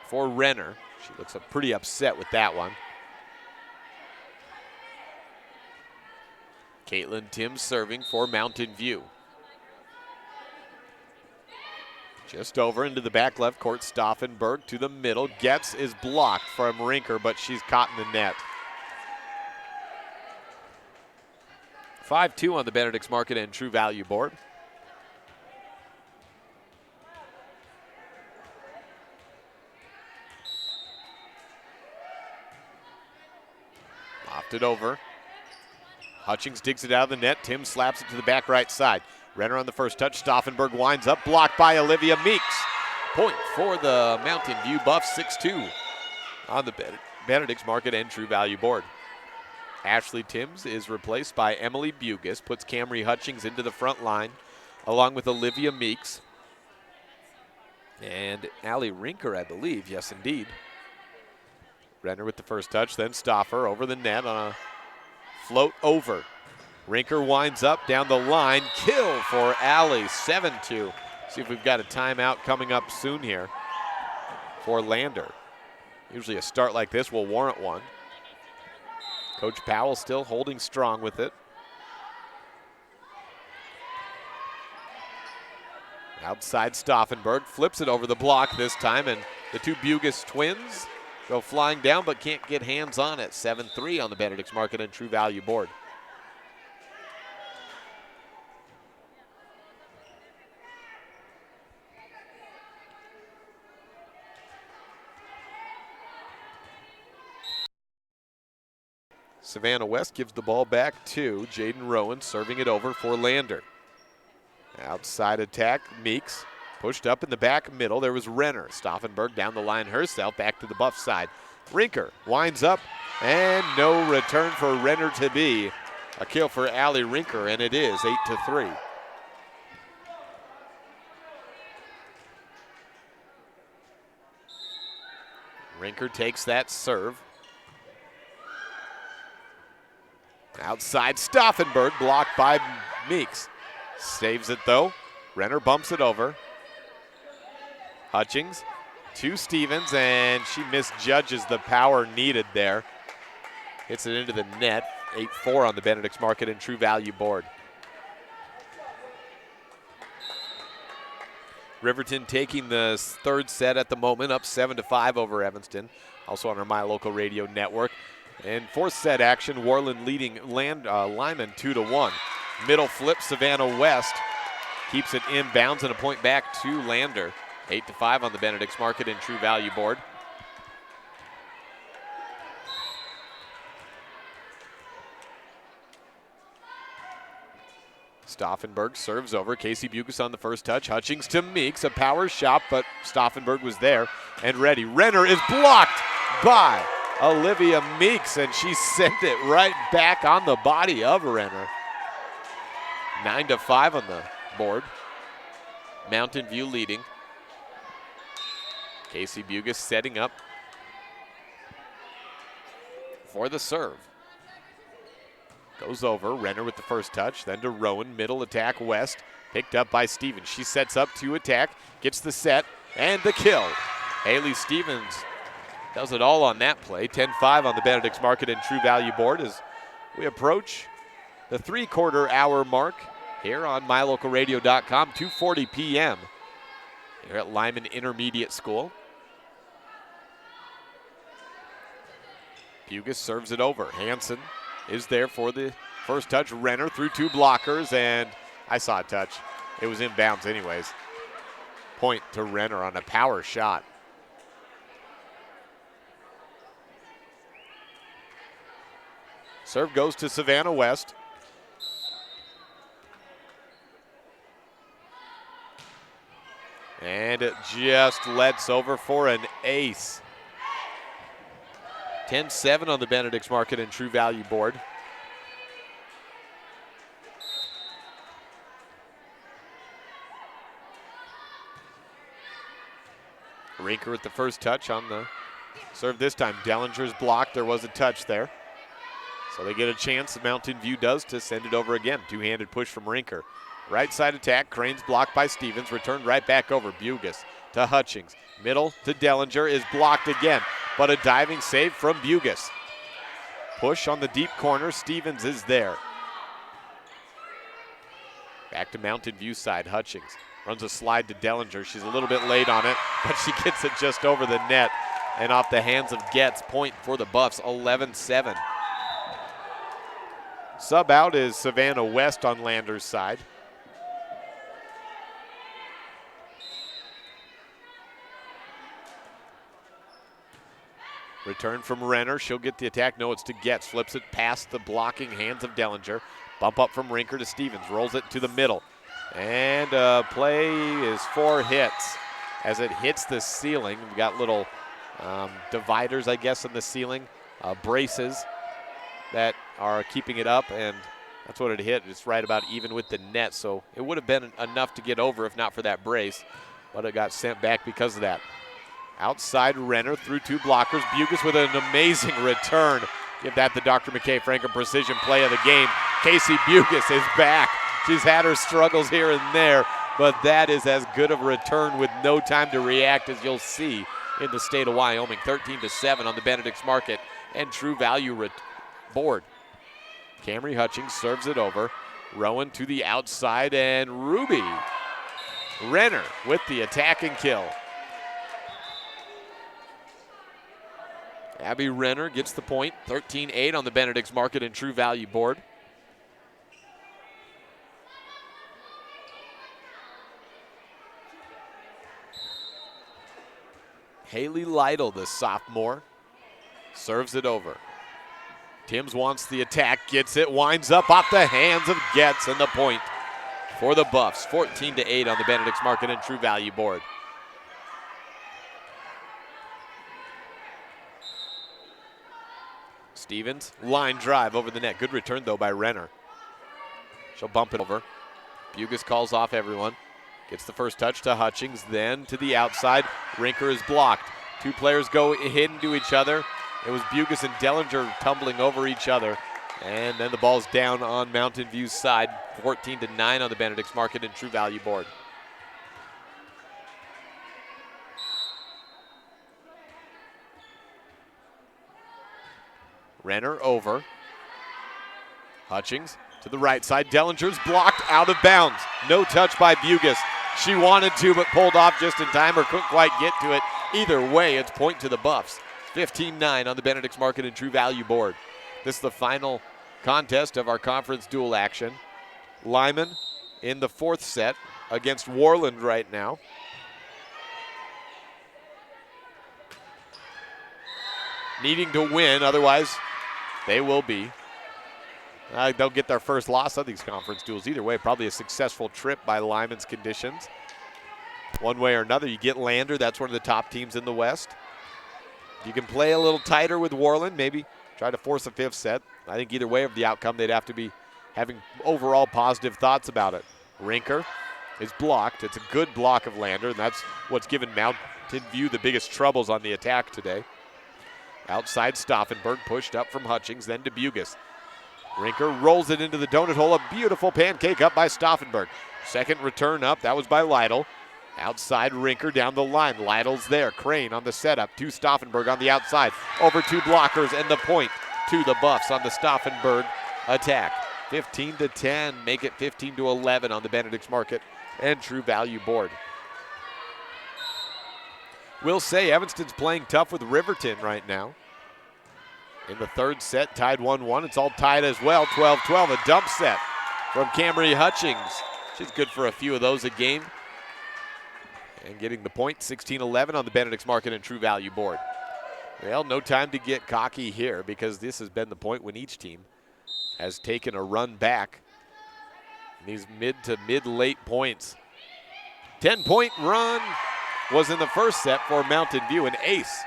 for Renner. She looks pretty upset with that one. Caitlin Timms serving for Mountain View. Just over into the back left court, Stauffenberg to the middle. Is blocked from Rinker, but she's caught in the net. 5-2 on the Benedict's Market and True Value board. Lofted over. Hutchings digs it out of the net. Tim slaps it to the back right side. Renner on the first touch. Stauffenberg winds up. Blocked by Olivia Meeks. Point for the Mountain View Buffs. 6-2 on the Benedict's Market and True Value board. Ashley Timms is replaced by Emily Bugas. Puts Camry Hutchings into the front line along with Olivia Meeks. And Allie Rinker, I believe. Yes, indeed. Renner with the first touch, then Stauffer over the net on a float over. Rinker winds up down the line. Kill for Allie, 7-2. See if we've got a timeout coming up soon here for Lander. Usually a start like this will warrant one. Coach Powell still holding strong with it. Outside Stauffenberg, flips it over the block this time, and the two Bugas twins go flying down but can't get hands on it. 7-3 on the Benedict's Market and True Value board. Savannah West gives the ball back to Jaden Rowan, serving it over for Lander. Outside attack, Meeks pushed up in the back middle. There was Renner. Stauffenberg down the line herself, back to the Buff side. Rinker winds up, and no return for Renner to be. A kill for Allie Rinker, and it is 8-3. Rinker takes that serve. Outside Stauffenberg, blocked by Meeks. Saves it though. Renner bumps it over. Hutchings to Stevens, and she misjudges the power needed there. Hits it into the net. 8-4 on the Benedict's Market and True Value board. Riverton taking the third set at the moment, up 7-5 over Evanston, also on our My Local Radio network. And fourth set action, Worland leading Lyman 2-1. Middle flip, Savannah West keeps it inbounds and a point back to Lander. 8-5 on the Benedict's Market and True Value board. Stauffenberg serves over. Casey Bucas on the first touch. Hutchings to Meeks. A power shot, but Stauffenberg was there and ready. Renner is blocked by Olivia Meeks, and she sent it right back on the body of Renner. 9-5 on the board. Mountain View leading. Casey Bucas setting up for the serve. Goes over, Renner with the first touch, then to Rowan, middle attack West, picked up by Stevens. She sets up to attack, gets the set, and the kill. Haley Stevens does it all on that play. 10-5 on the Benedict's Market and True Value board as we approach the 3/4 hour mark here on mylocalradio.com, 2:40 p.m. here at Lyman Intermediate School. Bucas serves it over. Hansen is there for the first touch. Renner through two blockers, and I saw a touch. It was inbounds anyways. Point to Renner on a power shot. Serve goes to Savannah West. And it just lets over for an ace. 10-7 on the Benedict's Market and True Value board. Rinker with the first touch on the serve this time. Dellinger's blocked. There was a touch there. So they get a chance, Mountain View does, to send it over again. Two-handed push from Rinker. Right side attack. Crane's blocked by Stevens. Returned right back over. Bucas to Hutchings. Middle to Dellinger is blocked again, but a diving save from Bucas. Push on the deep corner. Stevens is there. Back to Mountain View side. Hutchings runs a slide to Dellinger. She's a little bit late on it, but she gets it just over the net and off the hands of Getz. Point for the Buffs, 11-7. Sub out is Savannah West on Lander's side. Return from Renner. She'll get the attack. No, it's to Getz. Flips it past the blocking hands of Dellinger. Bump up from Rinker to Stevens. Rolls it to the middle. And play is 4 hits. As it hits the ceiling, we've got little dividers, I guess, in the ceiling. Braces that are keeping it up, and that's what it hit. It's right about even with the net, so it would have been enough to get over if not for that brace, but it got sent back because of that. Outside Renner through two blockers. Bucas with an amazing return. Give that the Dr. McKay Franklin Precision play of the game. Casey Bucas is back. She's had her struggles here and there, but that is as good of a return with no time to react as you'll see in the state of Wyoming. 13-7 on the Benedict's Market and True Value board. Camry Hutchings serves it over. Rowan to the outside, and Ruby Renner with the attack and kill. Abby Renner gets the point. 13-8 on the Benedict's Market and True Value board. Haley Lytle, the sophomore, serves it over. Timms wants the attack, gets it, winds up off the hands of Getz, and the point for the Buffs. 14-8 on the Benedict's Market and True Value board. Stevens, line drive over the net. Good return, though, by Renner. She'll bump it over. Bucas calls off everyone. Gets the first touch to Hutchings, then to the outside. Rinker is blocked. Two players go hit into each other. It was Bucas and Dellinger tumbling over each other. And then the ball's down on Mountain View's side. 14-9 on the Benedict's Market and True Value board. Renner over. Hutchings to the right side. Dellinger's blocked out of bounds. No touch by Bugus. She wanted to, but pulled off just in time or couldn't quite get to it. Either way, it's point to the Buffs. 15-9 on the Benedict's Market and True Value board. This is the final contest of our conference dual action. Lyman in the fourth set against Warland right now. Needing to win, otherwise they will be. They'll get their first loss of these conference duels. Either way, probably a successful trip by Lyman's conditions. One way or another, you get Lander. That's one of the top teams in the West. You can play a little tighter with Warland, maybe try to force a fifth set. I think either way of the outcome, they'd have to be having overall positive thoughts about it. Rinker is blocked. It's a good block of Lander, and that's what's given Mountain View the biggest troubles on the attack today. Outside Stauffenberg, pushed up from Hutchings, then to Bugus. Rinker rolls it into the donut hole. A beautiful pancake up by Stauffenberg. Second return up, that was by Lytle. Outside Rinker down the line. Lytle's there. Crane on the setup to Stauffenberg on the outside. Over two blockers and the point to the Buffs on the Stauffenberg attack. 15-10, make it 15-11 on the Benedict's Market and True Value board. We'll say Evanston's playing tough with Riverton right now. In the third set, tied 1-1. It's all tied as well, 12-12. A dump set from Camry Hutchings. She's good for a few of those a game. And getting the point, 16-11 on the Benedict's Market and True Value board. Well, no time to get cocky here because this has been the point when each team has taken a run back. These mid to mid-late points. 10-point run was in the first set for Mountain View, an ace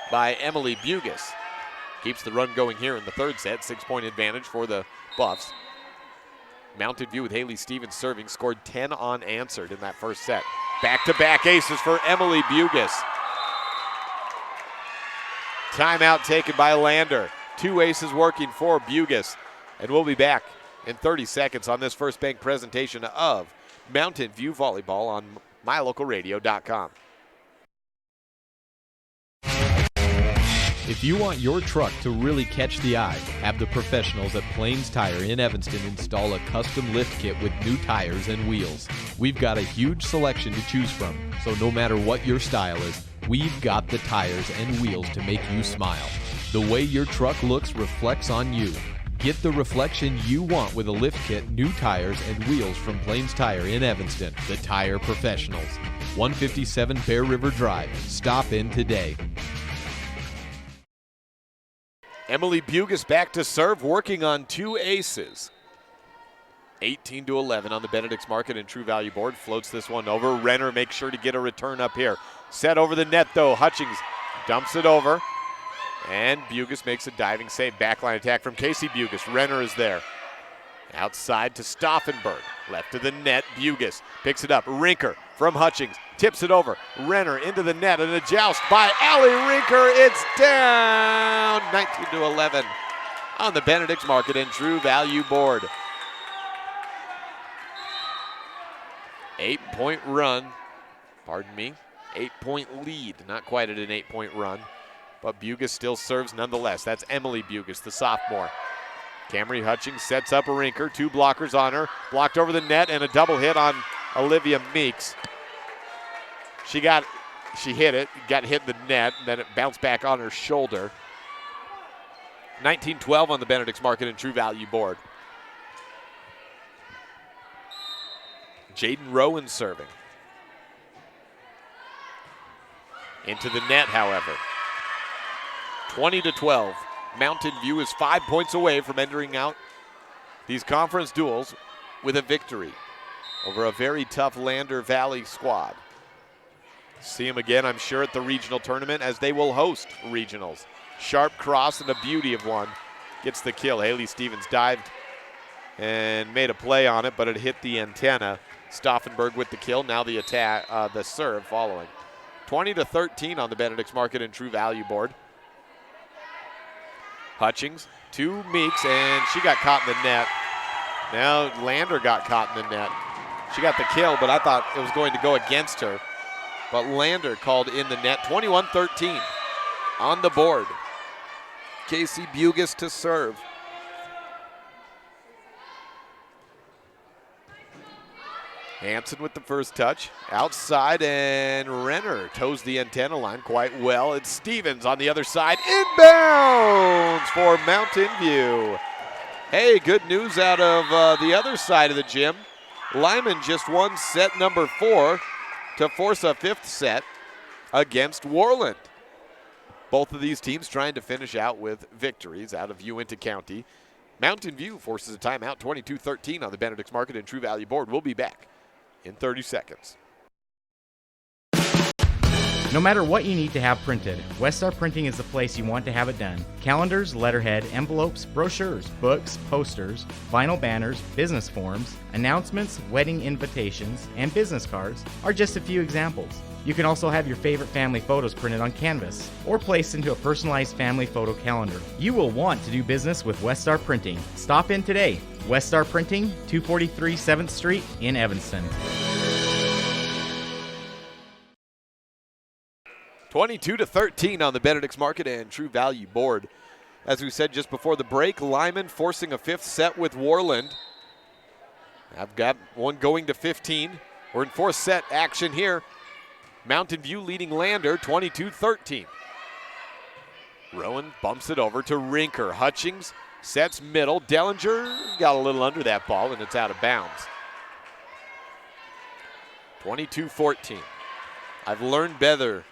by Emily Bugus. Keeps the run going here in the third set, 6-point advantage for the Buffs. Mountain View with Haley Stevens serving, scored 10 unanswered in that first set. Back-to-back aces for Emily Bugus. Timeout taken by Lander. Two aces working for Bugus. And we'll be back in 30 seconds on this First Bank presentation of Mountain View Volleyball on mylocalradio.com. If you want your truck to really catch the eye, have the professionals at Plains Tire in Evanston install a custom lift kit with new tires and wheels. We've got a huge selection to choose from, so no matter what your style is, we've got the tires and wheels to make you smile. The way your truck looks reflects on you. Get the reflection you want with a lift kit, new tires, and wheels from Plains Tire in Evanston, the tire professionals. 157 Bear River Drive. Stop in today. Emily Bugus back to serve, working on two aces. 18-11 on the Benedict's Market and True Value board. Floats this one over. Renner makes sure to get a return up here. Set over the net, though. Hutchings dumps it over. And Bugus makes a diving save. Backline attack from Casey Bugus. Renner is there. Outside to Stauffenberg. Left to the net. Bugus picks it up. Rinker from Hutchings. Tips it over. Renner into the net. And a joust by Allie Rinker. It's down. 19-11 on the Benedict's Market and True Value board. 8-point run. Pardon me. 8-point lead. Not quite at an 8-point run. But Bugus still serves nonetheless. That's Emily Bugus, the sophomore. Camry Hutchings sets up a Rinker. Two blockers on her. Blocked over the net and a double hit on Olivia Meeks. She hit it, got hit in the net, and then it bounced back on her shoulder. 19-12 on the Benedict's Market and True Value board. Jaden Rowan serving. Into the net, however. 20-12. Mountain View is 5 points away from entering out these conference duels with a victory over a very tough Lander Valley squad. See them again, I'm sure, at the regional tournament as they will host regionals. Sharp cross and a beauty of one gets the kill. Haley Stevens dived and made a play on it, but it hit the antenna. Stauffenberg with the kill. Now the attack, the serve following. 20-13 on the Benedict's Market and True Value board. Hutchings to Meeks, and she got caught in the net. Now Lander got caught in the net. She got the kill, but I thought it was going to go against her. But Lander called in the net. 21-13 on the board. Casey Bugis to serve. Hansen with the first touch. Outside, and Renner toes the antenna line quite well. It's Stevens on the other side. Inbounds for Mountain View. Hey, good news out of the other side of the gym. Lyman just won set number 4 to force a 5th set against Worland. Both of these teams trying to finish out with victories out of Uinta County. Mountain View forces a timeout, 22-13 on the Benedict's Market and True Value board. We'll be back in 30 seconds. No matter what you need to have printed, Westar Printing is the place you want to have it done. Calendars, letterhead, envelopes, brochures, books, posters, vinyl banners, business forms, announcements, wedding invitations, and business cards are just a few examples. You can also have your favorite family photos printed on canvas or placed into a personalized family photo calendar. You will want to do business with Westar Printing. Stop in today. Westar Printing, 243 7th Street in Evanston. 22-13 on the Benedict's Market and True Value board. As we said just before the break, Lyman forcing a 5th set with Worland. I've got one going to 15. We're in 4th set action here. Mountain View leading Lander 22-13. Rowan bumps it over to Rinker. Hutchings sets middle. Dellinger got a little under that ball, and it's out of bounds. 22-14. I've learned better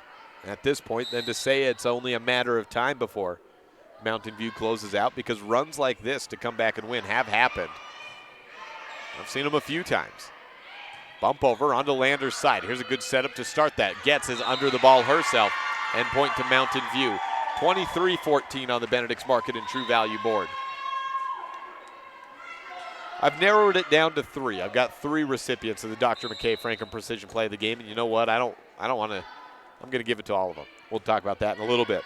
at this point than to say it's only a matter of time before Mountain View closes out, because runs like this to come back and win have happened. I've seen them a few times. Bump over onto Lander's side. Here's a good setup to start that. Getz is under the ball herself, and point to Mountain View. 23-14 on the Benedict's Market and True Value board. I've narrowed it down to 3. I've got 3 recipients of the Dr. McKay Franklin Precision Play of the Game, and you know what? I don't want to. I'm going to give it to all of them. We'll talk about that in a little bit.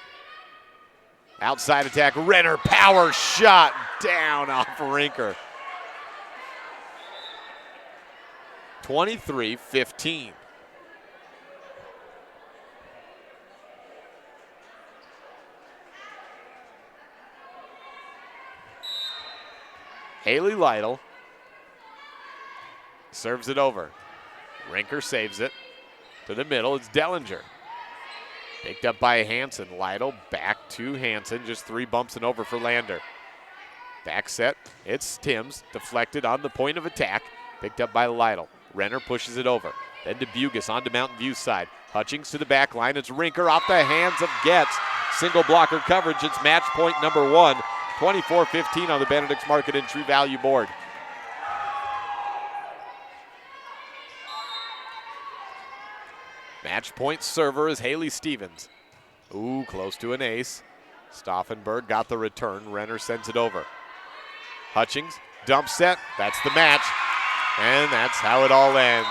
Outside attack, Renner, power shot down off Rinker. 23-15. Haley Lytle serves it over. Rinker saves it. To the middle, it's Dellinger. Picked up by Hansen. Lytle back to Hansen. Just 3 bumps and over for Lander. Back set, it's Timms. Deflected on the point of attack. Picked up by Lytle. Renner pushes it over. Then to Bugis on to Mountain View's side. Hutchings to the back line. It's Rinker off the hands of Getz. Single blocker coverage. It's match point number 1. 24-15 on the Benedict's Market and True Value board. Match point server is Haley Stevens. Ooh, close to an ace. Stauffenberg got the return. Renner sends it over. Hutchings, dump set. That's the match. And that's how it all ends.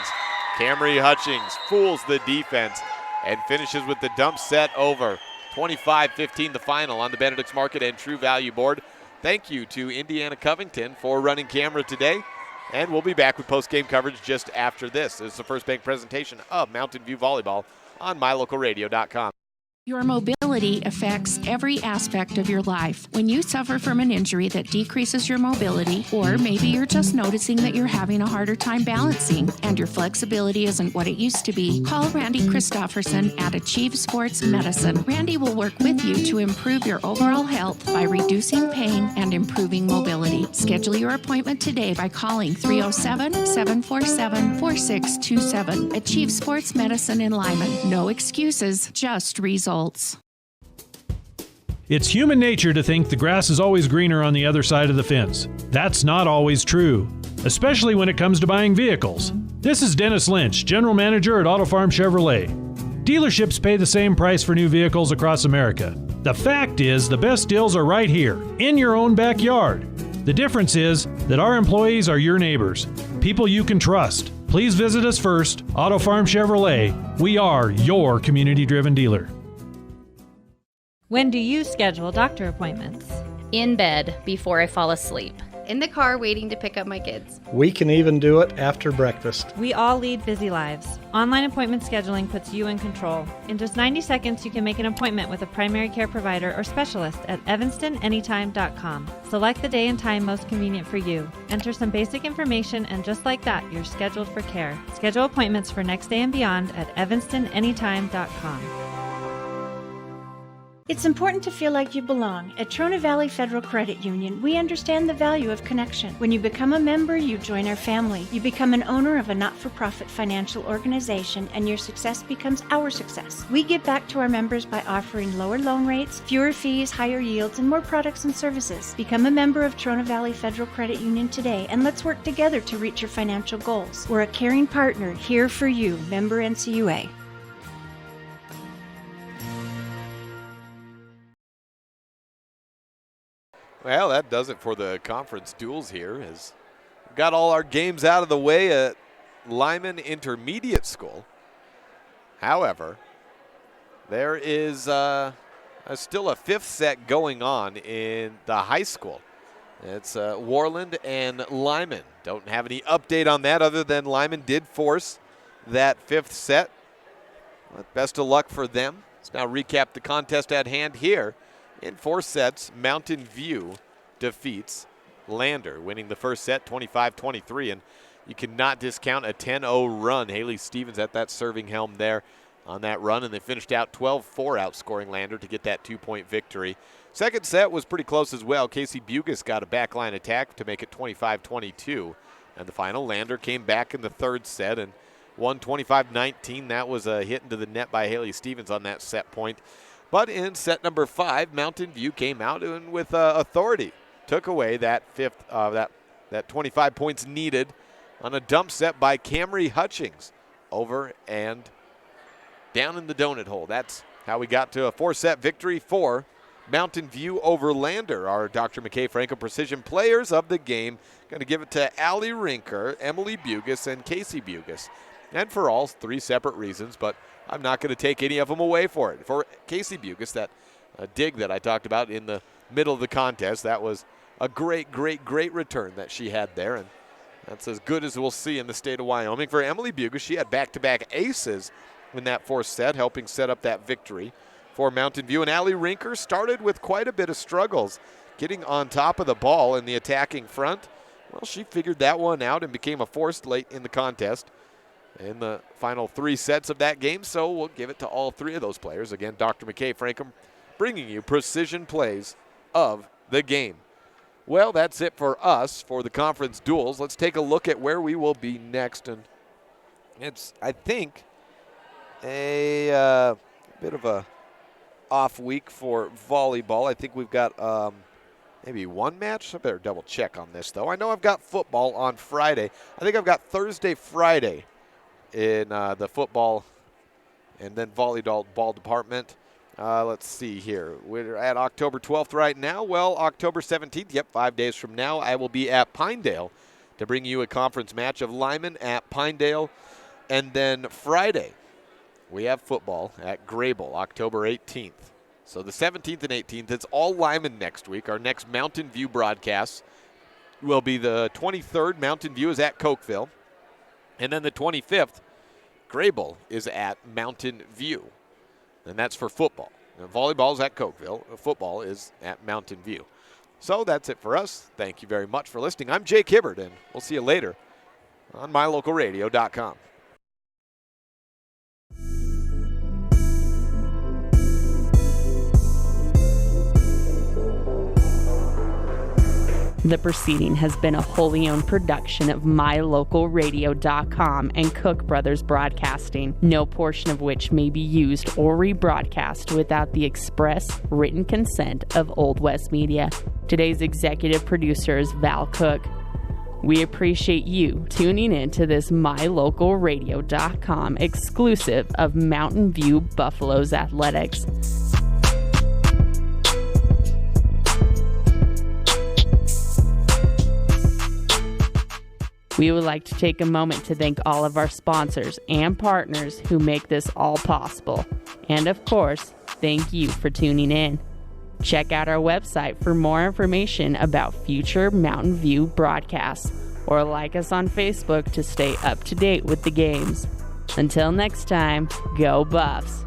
Camry Hutchings fools the defense and finishes with the dump set over. 25-15 the final on the Benedict's Market and True Value board. Thank you to Indiana Covington for running camera today. And we'll be back with post-game coverage just after this. This is the First Bank presentation of Mountain View Volleyball on MyLocalRadio.com. Your mobility affects every aspect of your life. When you suffer from an injury that decreases your mobility, or maybe you're just noticing that you're having a harder time balancing and your flexibility isn't what it used to be, call Randy Christofferson at Achieve Sports Medicine. Randy will work with you to improve your overall health by reducing pain and improving mobility. Schedule your appointment today by calling 307-747-4627. Achieve Sports Medicine in Lyman. No excuses, just results. It's human nature to think the grass is always greener on the other side of the fence. That's not always true, especially when it comes to buying vehicles. This is Dennis Lynch, General Manager at Auto Farm Chevrolet. Dealerships pay the same price for new vehicles across America. The fact is, the best deals are right here, in your own backyard. The difference is that our employees are your neighbors, people you can trust. Please visit us first, Auto Farm Chevrolet. We are your community-driven dealer. When do you schedule doctor appointments? In bed before I fall asleep. in the car waiting to pick up my kids. We can even do it after breakfast. We all lead busy lives. Online appointment scheduling puts you in control. In just 90 seconds, you can make an appointment with a primary care provider or specialist at evanstonanytime.com. Select the day and time most convenient for you. Enter some basic information, and just like that, you're scheduled for care. Schedule appointments for next day and beyond at evanstonanytime.com. It's important to feel like you belong. At Trona Valley Federal Credit Union, we understand the value of connection. When you become a member, you join our family. You become an owner of a not-for-profit financial organization, and your success becomes our success. We give back to our members by offering lower loan rates, fewer fees, higher yields, and more products and services. Become a member of Trona Valley Federal Credit Union today, and let's work together to reach your financial goals. We're a caring partner here for you. Member NCUA. Well, that does it for the conference duels here. As we've got all our games out of the way at Lyman Intermediate School. However, there is still a fifth set going on in the high school. It's Warland and Lyman. Don't have any update on that other than Lyman did force that fifth set. But best of luck for them. Let's now recap the contest at hand here. In 4 sets, Mountain View defeats Lander, winning the first set 25-23, and you cannot discount a 10-0 run. Haley Stevens at that serving helm there on that run, and they finished out 12-4, outscoring Lander to get that 2-point victory. Second set was pretty close as well. Casey Bugis got a backline attack to make it 25-22, and the final, Lander came back in the third set and won 25-19. That was a hit into the net by Haley Stevens on that set point. But in set number 5, Mountain View came out and with authority took away that fifth, that 25 points needed on a dump set by Camry Hutchings over and down in the donut hole. That's how we got to a 4-set victory for Mountain View over Lander. Our Dr. McKay Franco Precision players of the game going to give it to Allie Rinker, Emily Bugis, and Casey Bugis. And for all 3 separate reasons, but I'm not going to take any of them away for it. For Casey Bugis, that dig that I talked about in the middle of the contest, that was a great return that she had there, and that's as good as we'll see in the state of Wyoming. For Emily Bugis, she had back-to-back aces in that 4th set, helping set up that victory for Mountain View. And Allie Rinker started with quite a bit of struggles, getting on top of the ball in the attacking front. Well, she figured that one out and became a force late in the contest in the final 3 sets of that game, so we'll give it to all 3 of those players. Again, Dr. McKay Frankham bringing you precision plays of the game. Well, that's it for us for the conference duels. Let's take a look at where we will be next, and it's, I think, a bit of a off week for volleyball. I think we've got maybe 1 match. I better double check on this, though. I know I've got football on Friday. I think I've got Thursday, Friday in the football and then volleyball department. Let's see here. We're at October 12th right now. Well, October 17th, 5 days from now, I will be at Pinedale to bring you a conference match of Lyman at Pinedale. And then Friday, we have football at Grable, October 18th. So the 17th and 18th, it's all Lyman next week. Our next Mountain View broadcast will be the 23rd. Mountain View is at Cokeville. And then the 25th, Grable is at Mountain View. And that's for football. Now, volleyball is at Cokeville. Football is at Mountain View. So that's it for us. Thank you very much for listening. I'm Jake Hibbert, and we'll see you later on mylocalradio.com. The proceeding has been a wholly owned production of mylocalradio.com and Cook Brothers Broadcasting, no portion of which may be used or rebroadcast without the express written consent of Old West Media. Today's executive producer is Val Cook. We appreciate you tuning in to this mylocalradio.com exclusive of Mountain View Buffaloes Athletics. We would like to take a moment to thank all of our sponsors and partners who make this all possible. And of course, thank you for tuning in. Check out our website for more information about future Mountain View broadcasts, or like us on Facebook to stay up to date with the games. Until next time, go Buffs!